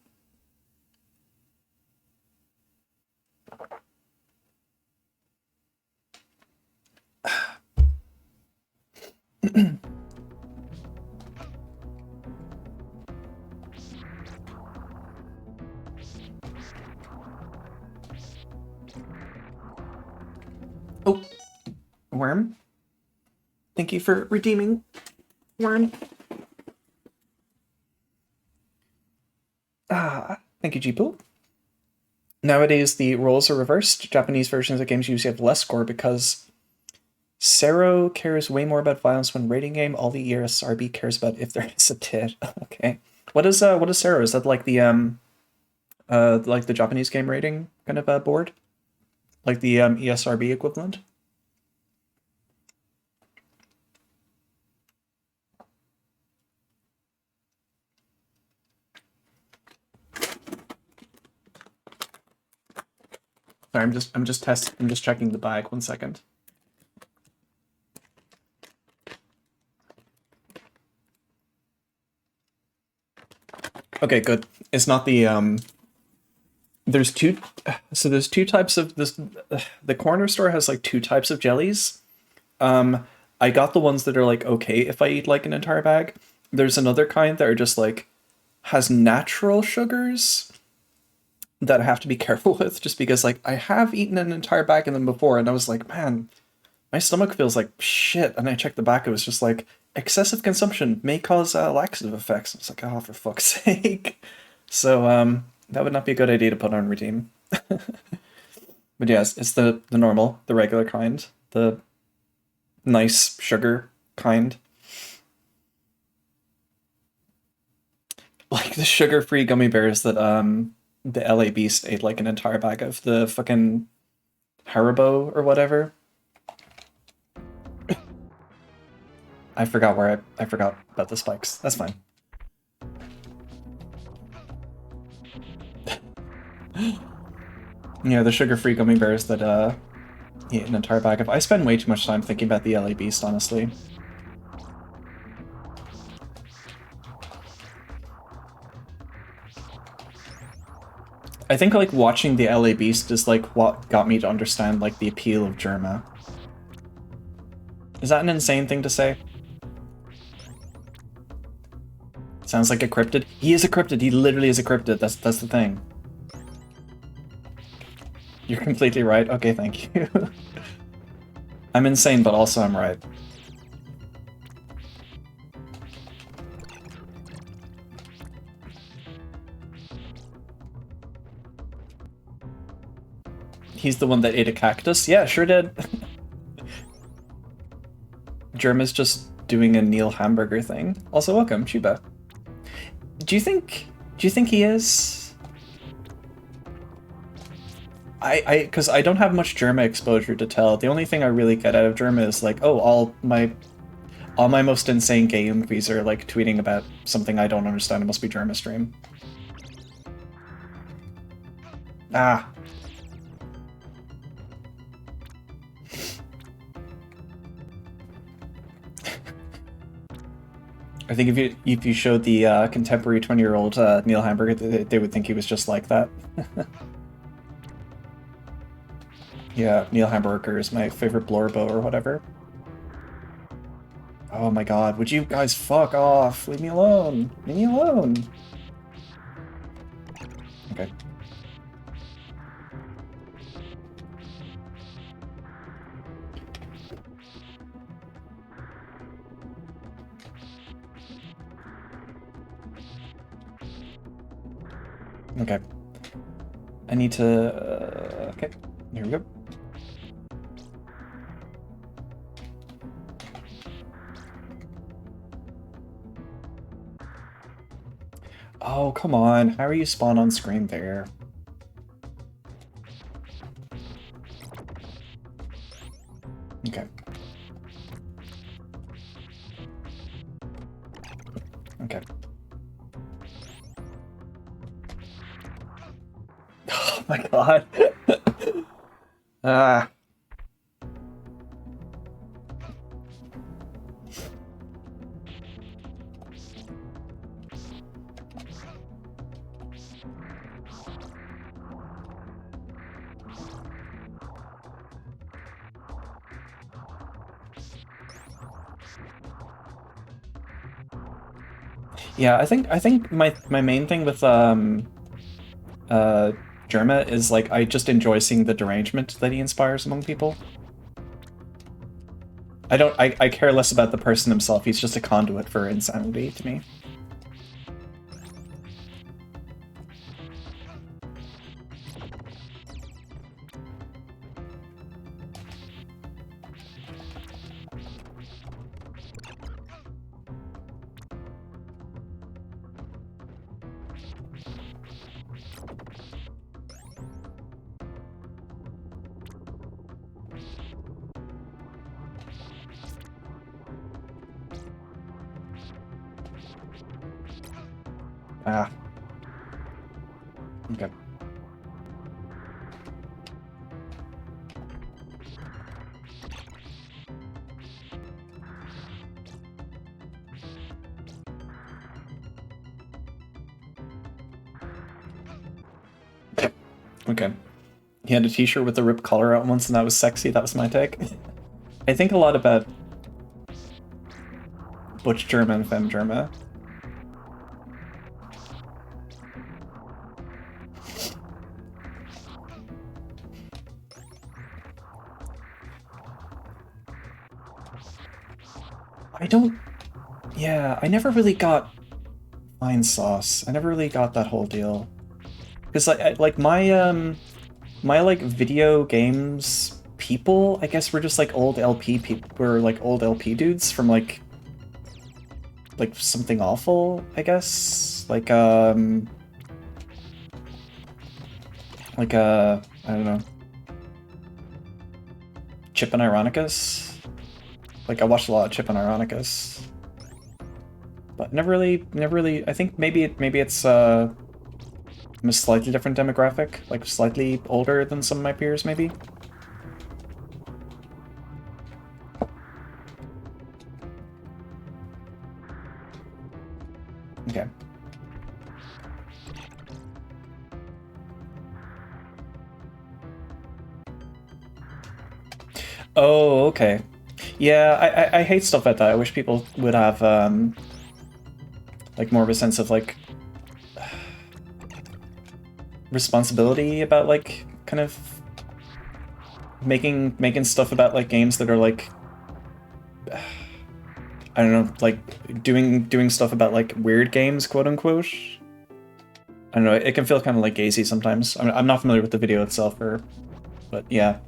Oh, Worm. Thank you for redeeming, Worm. Thank you, Jipu. Nowadays, the roles are reversed. Japanese versions of games usually have less score because Sero cares way more about violence when rating game. All the ESRB cares about if there is a tit. Okay. What is Sero? Is that like the Japanese game rating kind of board? Like the ESRB equivalent? Sorry, I'm just checking the bag. 1 second. Okay, good. It's not the there's two types of this. The corner store has like 2 types of jellies. I got the ones that are like okay if I eat like an entire bag. There's another kind that are just like has natural sugars that I have to be careful with, just because like I have eaten an entire bag of them before and I was like, man, my stomach feels like shit. And I checked the back, it was just like excessive consumption may cause laxative effects. I was like, oh, for fuck's sake. So that would not be a good idea to put on redeem. But yes, it's the normal, the regular kind, the nice sugar kind. Like the sugar-free gummy bears that the LA Beast ate like an entire bag of, the fucking Haribo or whatever. I forgot I forgot about the spikes. That's fine. Yeah, the sugar-free gummy bears that eat an entire bag of. I spend way too much time thinking about the LA Beast, honestly. I think like watching the LA Beast is like what got me to understand like the appeal of Germa. Is that an insane thing to say? Sounds like a cryptid. He is a cryptid. He literally is a cryptid. That's the thing. You're completely right. Okay, thank you. I'm insane, but also I'm right. He's the one that ate a cactus? Yeah, sure did. Germa's just doing a Neil hamburger thing. Also welcome, Chuba. Do you think he is? Because I don't have much Germa exposure to tell. The only thing I really get out of Germa is like, oh, all my most insane gay movies are like tweeting about something I don't understand. It must be Germa stream. Ah. I think if you showed the contemporary 20-year-old Neil Hamburger, they would think he was just like that. Yeah, Neil Hamburger is my favorite Blorbo or whatever. Oh my god, would you guys fuck off? Leave me alone. Leave me alone. Okay. Okay. I need to... okay, here we go. Oh, come on. How are you spawn on screen there? Okay. Okay. my god. Ah. Yeah, I think my main thing with Germa is like I just enjoy seeing the derangement that he inspires among people. I care less about the person himself, he's just a conduit for insanity to me. Ah. Okay. Okay. He had a t-shirt with a ripped collar out once and that was sexy, that was my take. I think a lot about Butch Germa and Femme Germa. I don't... Yeah, I never really got Fine Sauce. I never really got that whole deal. Because like my like video games people, I guess we're just like old LP people. We're like old LP dudes from like something awful, I guess. I don't know. Chip and Ironicus. Like I watched a lot of Chip and Ironicus. But never really I think maybe it's I'm a slightly different demographic, like slightly older than some of my peers, maybe. Okay. Oh, okay. Yeah, I hate stuff like that. I wish people would have like more of a sense of like responsibility about like kind of making stuff about like games that are like I don't know, like doing stuff about like weird games, quote unquote. I don't know, it can feel kind of like gazy sometimes. I'm not familiar with the video itself, but yeah,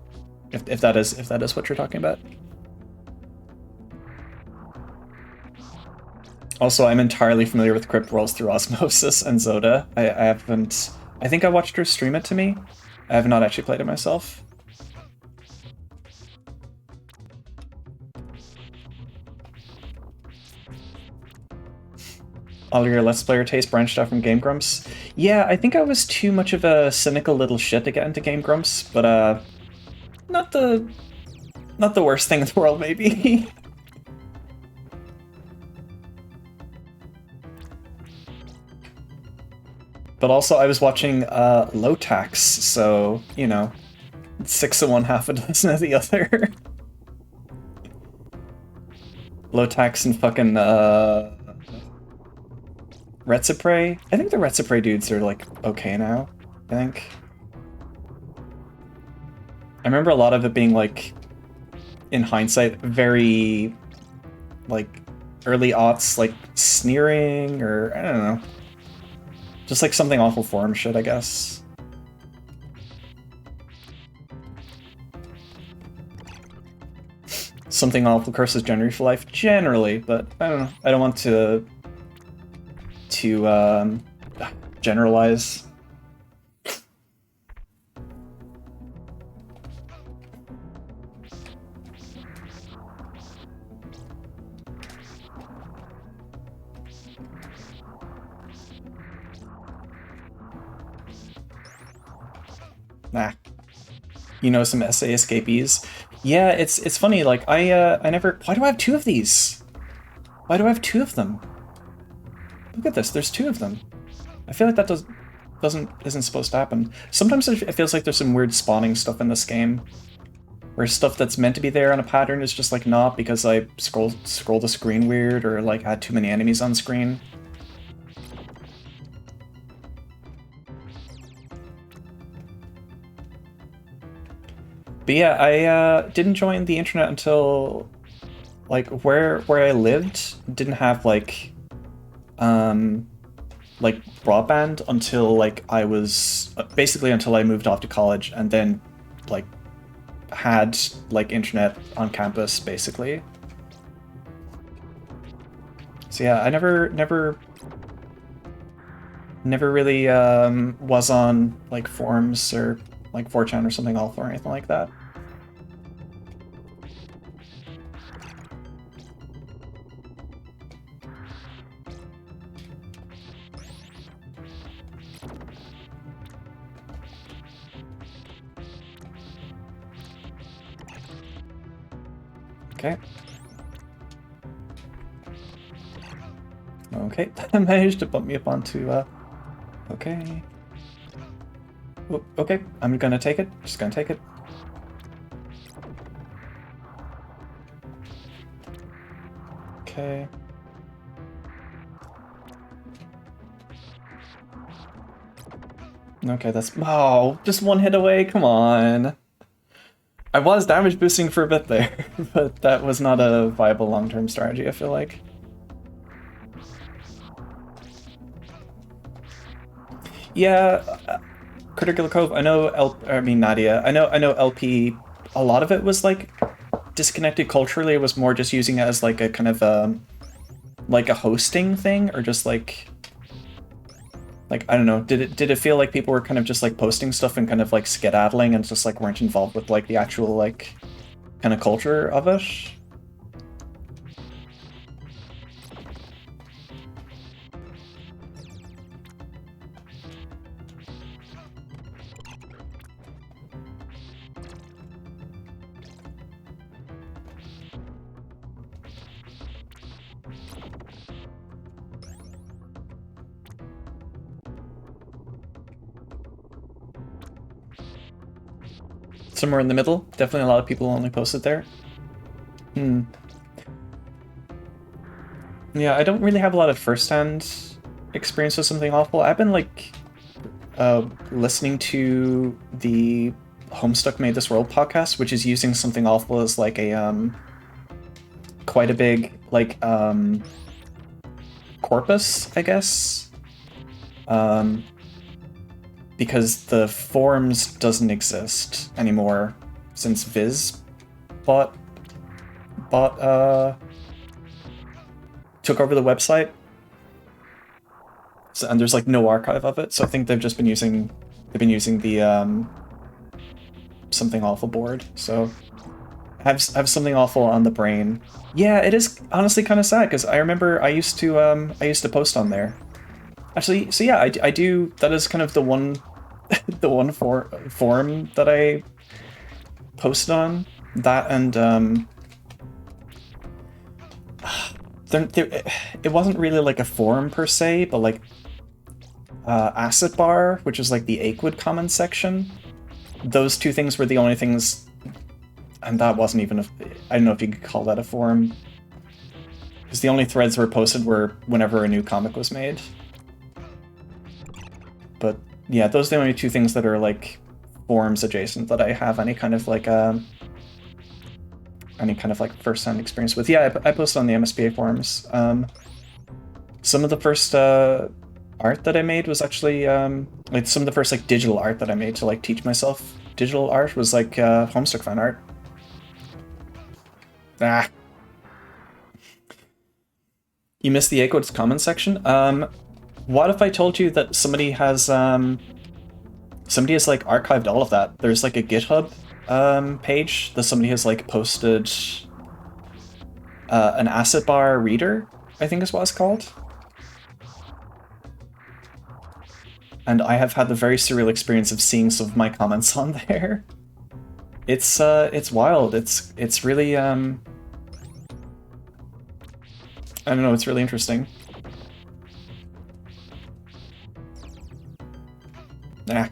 if that is what you're talking about. Also, I'm entirely familiar with Crypt Worlds through osmosis and Zoda. I haven't. I think I watched her stream it to me. I have not actually played it myself. All your Let's Player taste branched out from Game Grumps. Yeah, I think I was too much of a cynical little shit to get into Game Grumps, but not the worst thing in the world, maybe. But also, I was watching Low Tax, so you know, 6 of one, half a dozen of the other. Low Tax and fucking Retsipray. I think the Retsipray dudes are like okay now. I think. I remember a lot of it being like, in hindsight, very like early aughts, like sneering or I don't know, just like something awful forum shit, I guess. Something awful curses generally for life, generally, but I don't know. I don't want to generalize. Nah. You know, some essay escapees. Yeah, it's funny, like, I never... Why do I have two of these? Why do I have two of them? Look at this, there's two of them. I feel like that isn't supposed to happen. Sometimes it feels like there's some weird spawning stuff in this game, where stuff that's meant to be there on a pattern is just like not because I scroll the screen weird or like had too many enemies on screen. But yeah, I didn't join the internet until like where I lived didn't have like broadband until like I was basically until I moved off to college, and then like had like internet on campus basically. So yeah, I never really was on like forums or like 4chan or something awful or anything like that. Okay. Okay, that managed to bump me up onto, okay. Oh, okay, I'm gonna take it. Just gonna take it. Okay. Okay, that's... Oh, just one hit away, come on. I was damage boosting for a bit there, but that was not a viable long-term strategy, I feel like. Yeah, Critical Cove, I know Nadia, I know LP, a lot of it was like disconnected culturally. It was more just using it as like a kind of like a hosting thing, or just like I don't know, did it feel like people were kind of just like posting stuff and kind of like skedaddling and just like weren't involved with like the actual like kind of culture of it? Somewhere in the middle. Definitely a lot of people only posted there. Yeah, I don't really have a lot of first-hand experience with something awful. I've been like listening to the Homestuck Made This World podcast, which is using something awful as like a quite a big like corpus, I guess. Because the forums doesn't exist anymore since Viz took over the website. So, and there's like no archive of it, so I think they've been using the something awful board. So I have something awful on the brain. Yeah, it is honestly kind of sad because I remember I used to post on there. Actually, so yeah, I do. That is kind of the one forum that I posted on. That and it wasn't really like a forum per se, but like Asset Bar, which is like the Achewood comment section. Those two things were the only things, and that wasn't even I don't know if you could call that a forum, because the only threads were posted were whenever a new comic was made. But yeah, those are the only two things that are like forums adjacent that I have any kind of like first-hand experience with. Yeah, I posted on the MSPA forums. Some of the first art that I made was actually like some of the first like digital art that I made to like teach myself digital art was like Homestuck fan art. Ah. You missed the Achewood's comment section? What if I told you that somebody has like archived all of that? There's like a GitHub page that somebody has like posted an Asset Bar reader, I think is what it's called. and I have had the very surreal experience of seeing some of my comments on there. It's wild. It's really I don't know. It's really interesting. Nah.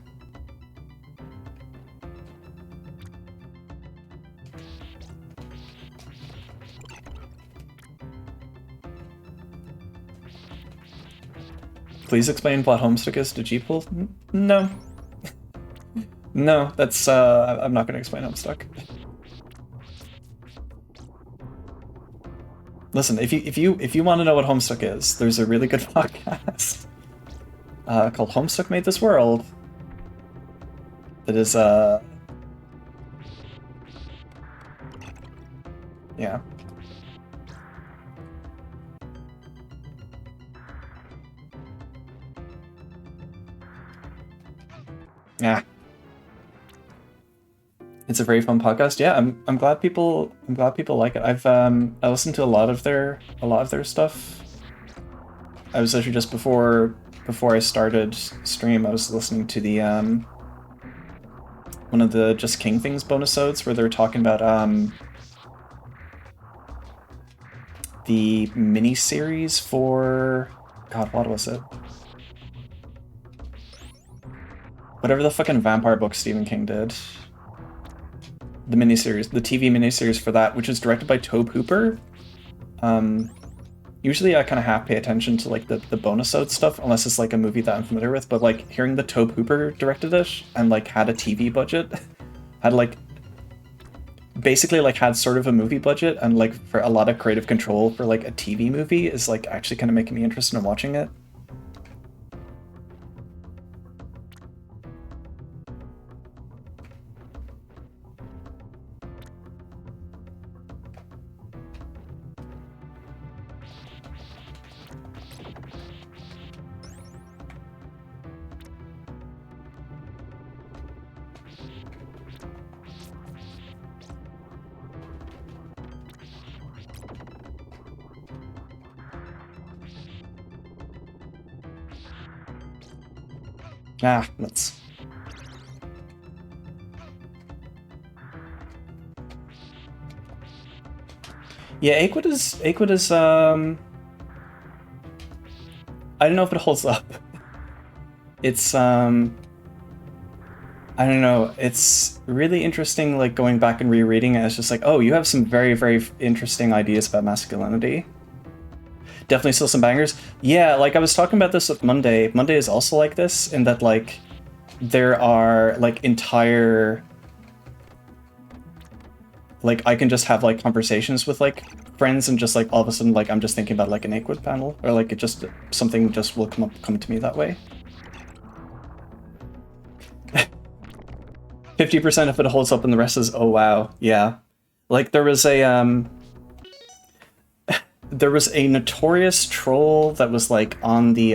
Please explain what Homestuck is to G-Pool? No. No, that's, I'm not gonna explain Homestuck. Listen, if you want to know what Homestuck is, there's a really good podcast called Homestuck Made This World that is, yeah. Yeah. It's a very fun podcast. Yeah, I'm glad people like it. I've I listened to a lot of their stuff. I was actually just before I started stream, I was listening to the one of the Just King Things bonusodes where they were talking about the mini-series for God, what was it? Whatever the fucking vampire book Stephen King did. The miniseries, the TV miniseries for that, which is directed by Tobe Hooper. Usually I kind of half pay attention to like the bonusode stuff, unless it's like a movie that I'm familiar with, but like hearing that Tobe Hooper directed it and like had a TV budget, had like basically like had sort of a movie budget and like for a lot of creative control for like a TV movie is like actually kind of making me interested in watching it. Ah, let's... Yeah, Aquid is, I don't know if it holds up. It's, I don't know, it's really interesting, like, going back and rereading it. It's just like, oh, you have some very, very interesting ideas about masculinity. Definitely still some bangers. Yeah, like, I was talking about this with Monday. Monday is also like this, in that, like, there are, like, entire... Like, I can just have, like, conversations with, like, friends, and just, like, all of a sudden, like, I'm just thinking about, like, an Aquid panel, or, like, it just... Something just will come to me that way. 50% if it holds up and the rest is, oh wow, yeah. Like, there was a, there was a notorious troll that was, like, on the,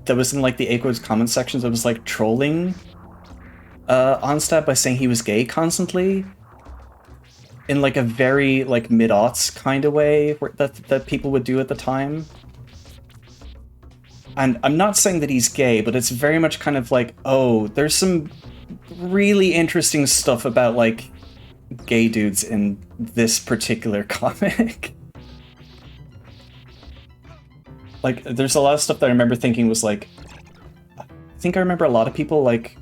that was in, like, the Aquid's comment sections that was, like, trolling Onstat by saying he was gay constantly. In, like, a very, like, mid-aughts kind of way that people would do at the time. And I'm not saying that he's gay, but it's very much kind of like, oh, there's some really interesting stuff about, like, gay dudes in this particular comic. Like, there's a lot of stuff that I remember thinking was, like... I think I remember a lot of people, like,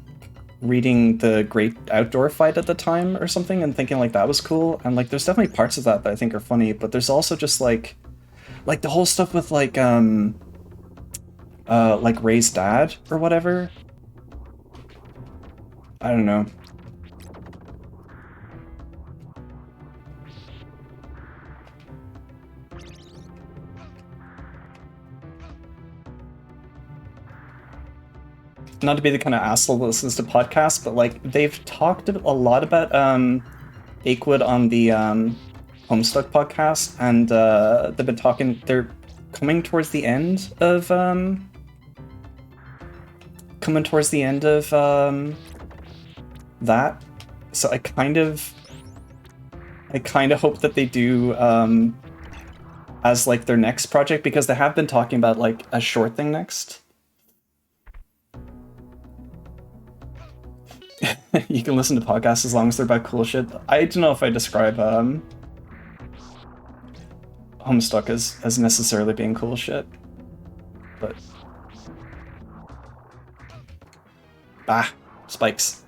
reading The Great Outdoor Fight at the time or something and thinking, like, that was cool. And, like, there's definitely parts of that I think are funny, but there's also just, like the whole stuff with, like Ray's dad or whatever. I don't know. Not to be the kind of asshole that listens to podcasts, but like they've talked a lot about Aquid on the Homestuck podcast, and they've been talking. They're coming towards the end of that, so I kind of hope that they do as like their next project, because they have been talking about like a short thing next. You can listen to podcasts as long as they're about cool shit. I don't know if I describe Homestuck as necessarily being cool shit, but spikes.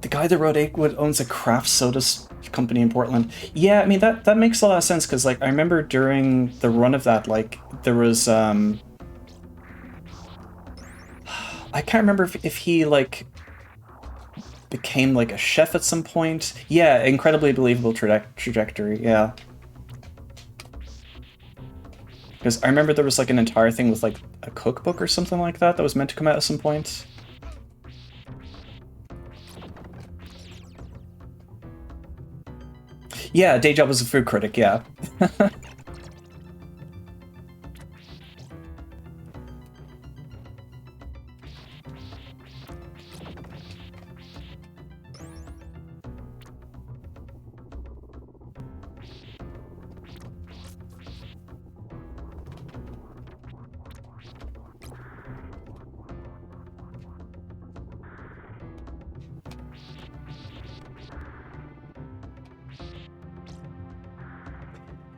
The guy that wrote Akewood owns a craft soda company in Portland. Yeah, I mean that makes a lot of sense, because like I remember during the run of that, like there was I can't remember if he like became like a chef at some point. Yeah, incredibly believable trajectory. Yeah, because I remember there was like an entire thing with like a cookbook or something like that was meant to come out at some point. Yeah, day job was a food critic, yeah.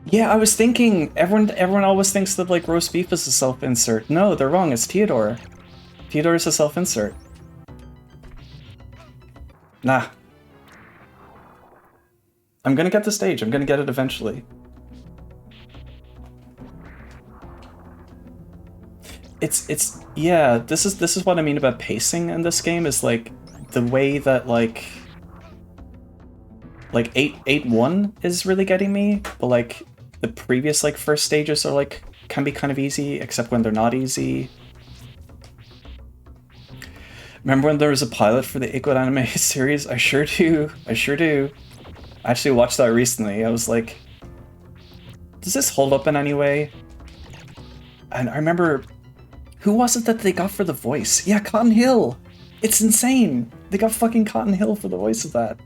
Yeah, I was thinking, everyone always thinks that like roast beef is a self-insert. No, they're wrong, it's Theodore. Theodore is a self-insert. Nah. I'm gonna get the stage, I'm gonna get it eventually. Yeah, this is what I mean about pacing in this game, is like the way that like 8-1 is really getting me, but like the previous like first stages are like can be kind of easy, except when they're not easy. Remember when there was a pilot for the Akewood anime series? I sure do. I sure do. I actually watched that recently. I was like, does this hold up in any way? And I remember, who was it that they got for the voice? Yeah, Cotton Hill! It's insane! They got fucking Cotton Hill for the voice of that.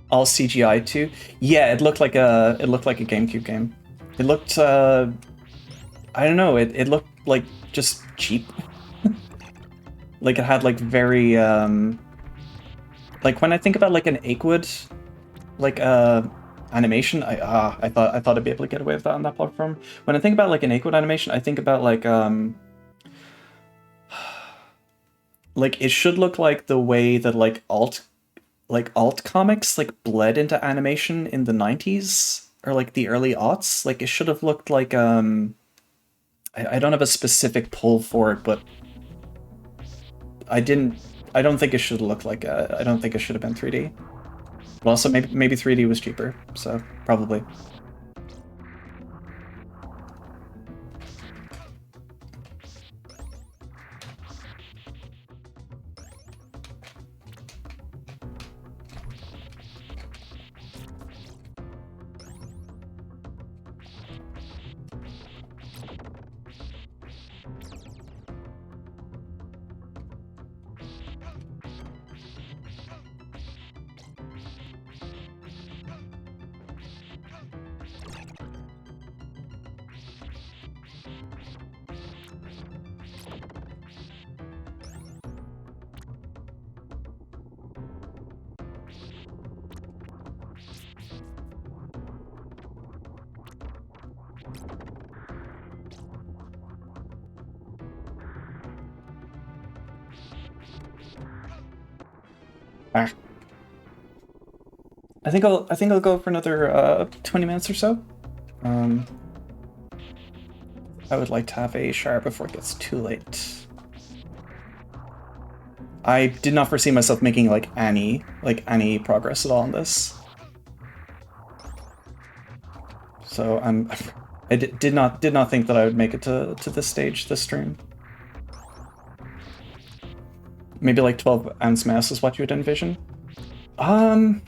All CGI too. Yeah, it looked like a GameCube game. It looked I don't know, it looked like just cheap. Like it had like very like when I think about like an Akewood like animation, I thought I'd be able to get away with that on that platform. When I think about like an Akewood animation, I think about like it should look like the way that like alt comics like bled into animation in the 90s or like the early aughts. Like it should have looked like I don't have a specific pull for it, but I don't think it should look like I don't think it should have been 3D. But also maybe 3D was cheaper, so probably. I think I'll go for another 20 minutes or so. I would like to have a shower before it gets too late. I did not foresee myself making like any progress at all in this. So I did not think that I would make it to this stage, this stream. Maybe like 12-ounce mass is what you would envision. I'm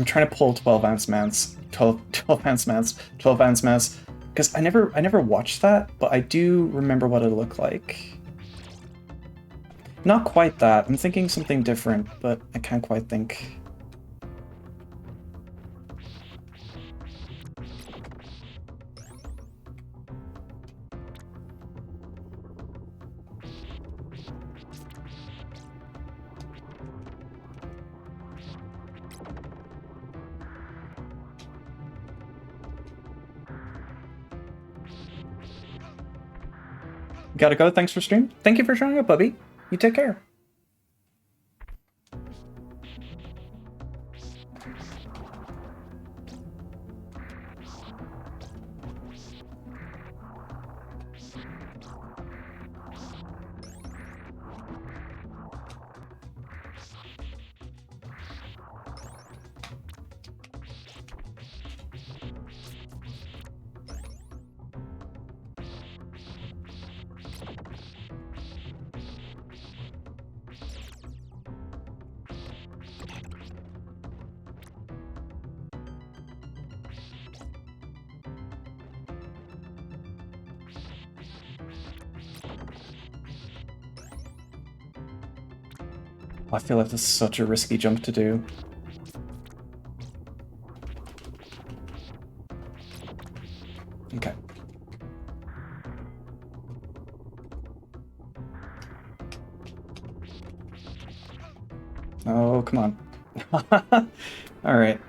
trying to pull 12-ounce mass, 12-ounce mass, because I never watched that, but I do remember what it looked like. Not quite that. I'm thinking something different, but I can't quite think. Gotta go. Thanks for stream. Thank you for showing up, Bubby. You take care. I feel like this is such a risky jump to do. Okay. Oh, come on. All right.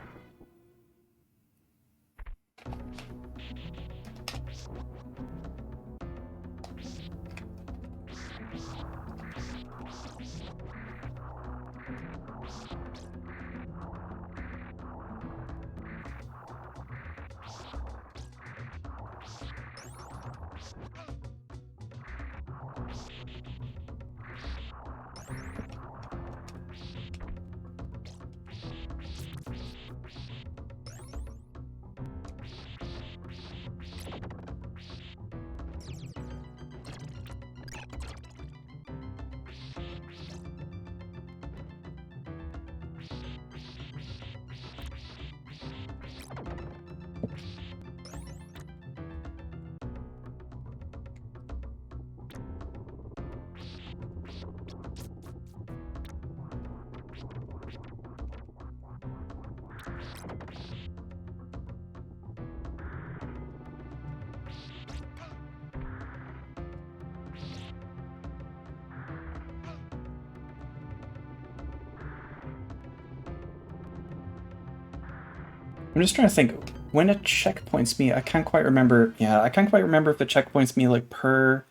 I'm just trying to think. When it checkpoints me, I can't quite remember. Yeah, I can't quite remember if it checkpoints me like per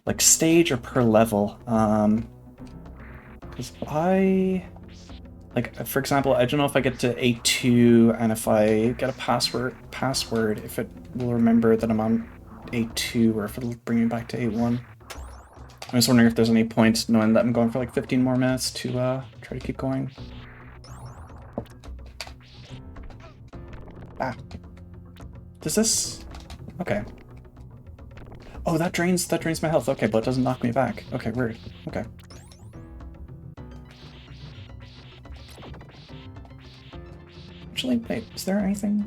like stage or per level. Because for example, I don't know if I get to A2 and if I get a password, if it will remember that I'm on A2 or if it'll bring me back to A1. I'm just wondering if there's any point knowing that I'm going for like 15 more minutes to try to keep going. Ah. Does this... Okay. Oh, that drains my health. Okay, but it doesn't knock me back. Okay, weird. Okay. Actually, wait, is there anything?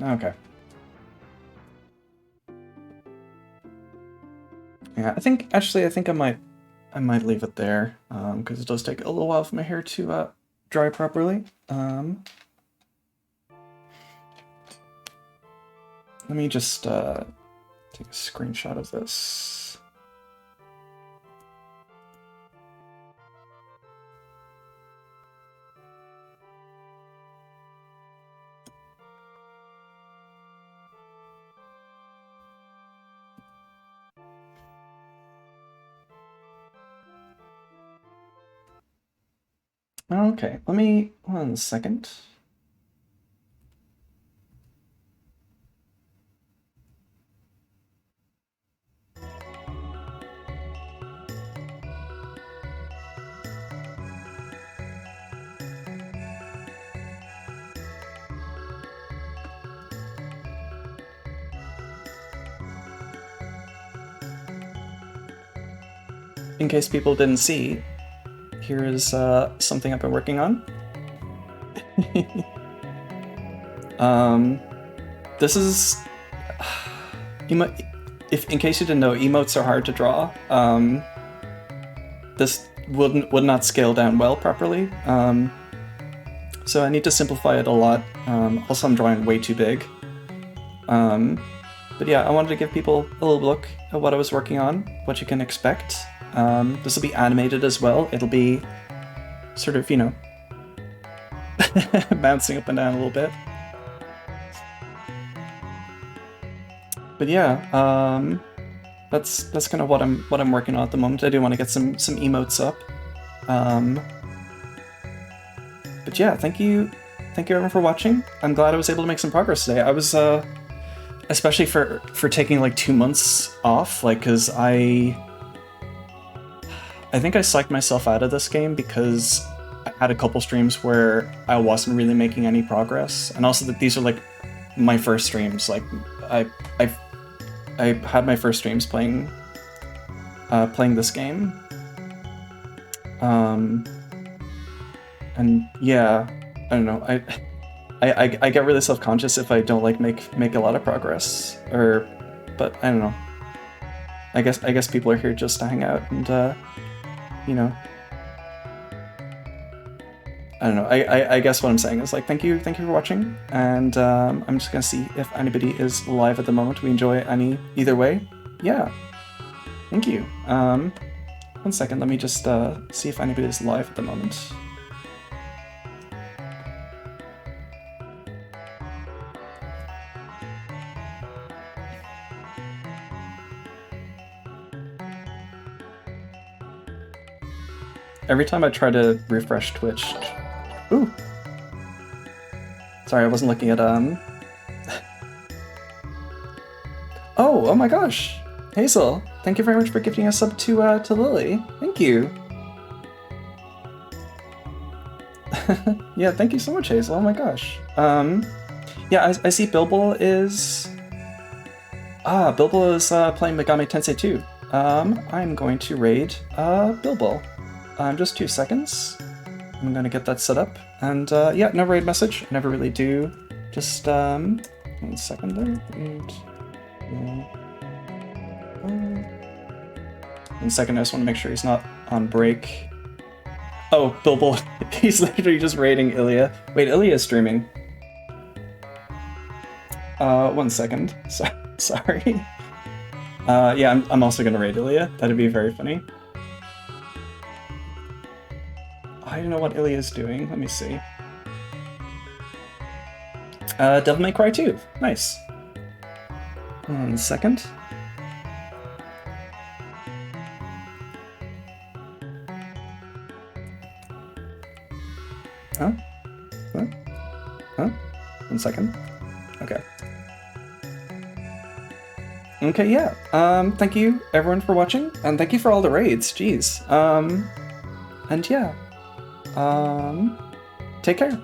Okay. Yeah, I think I might leave it there, because it does take a little while for my hair to dry properly. Let me just take a screenshot of this. Okay, let me, 1 second. In case people didn't see, here is something I've been working on. This is if in case you didn't know, emotes are hard to draw. This would not scale down well properly. So I need to simplify it a lot. Also, I'm drawing way too big. But yeah, I wanted to give people a little look at what I was working on, what you can expect. This will be animated as well. It'll be sort of, you know, bouncing up and down a little bit. But yeah, that's kind of what I'm working on at the moment. I do want to get some emotes up. But yeah, thank you everyone for watching. I'm glad I was able to make some progress today. I was especially for taking like 2 months off, like, because I think I psyched myself out of this game because I had a couple streams where I wasn't really making any progress, and also that these are like my first streams. Like I had my first streams playing this game, and yeah, I don't know. I get really self-conscious if I don't like make a lot of progress, but I don't know. I guess people are here just to hang out and you know. I don't know. I guess what I'm saying is like thank you for watching, and I'm just gonna see if anybody is live at the moment. We enjoy either way. Yeah. Thank you. 1 second. Let me just see if anybody is live at the moment. Every time I try to refresh Twitch... Ooh! Sorry, I wasn't looking at, Oh my gosh! Hazel, thank you very much for gifting a sub to Lily. Thank you! Yeah, thank you so much, Hazel. Oh my gosh. Yeah, I see Bilbo is... Bilbo is playing Megami Tensei 2. I'm going to raid Bilbo. Just 2 seconds. I'm gonna get that set up. And yeah, no raid message. I never really do. Just 1 second there. 1 second, I just want to make sure he's not on break. Oh, Bilbo. He's literally just raiding Ilya. Wait, Ilya's streaming. 1 second. Sorry. Yeah, I'm also gonna raid Ilya. That'd be very funny. I don't know what Ilya's doing. Let me see. Devil May Cry 2. Nice. 1 second. Huh? 1 second. Okay. Okay, yeah. Thank you everyone for watching, and thank you for all the raids. Jeez. And yeah. Take care.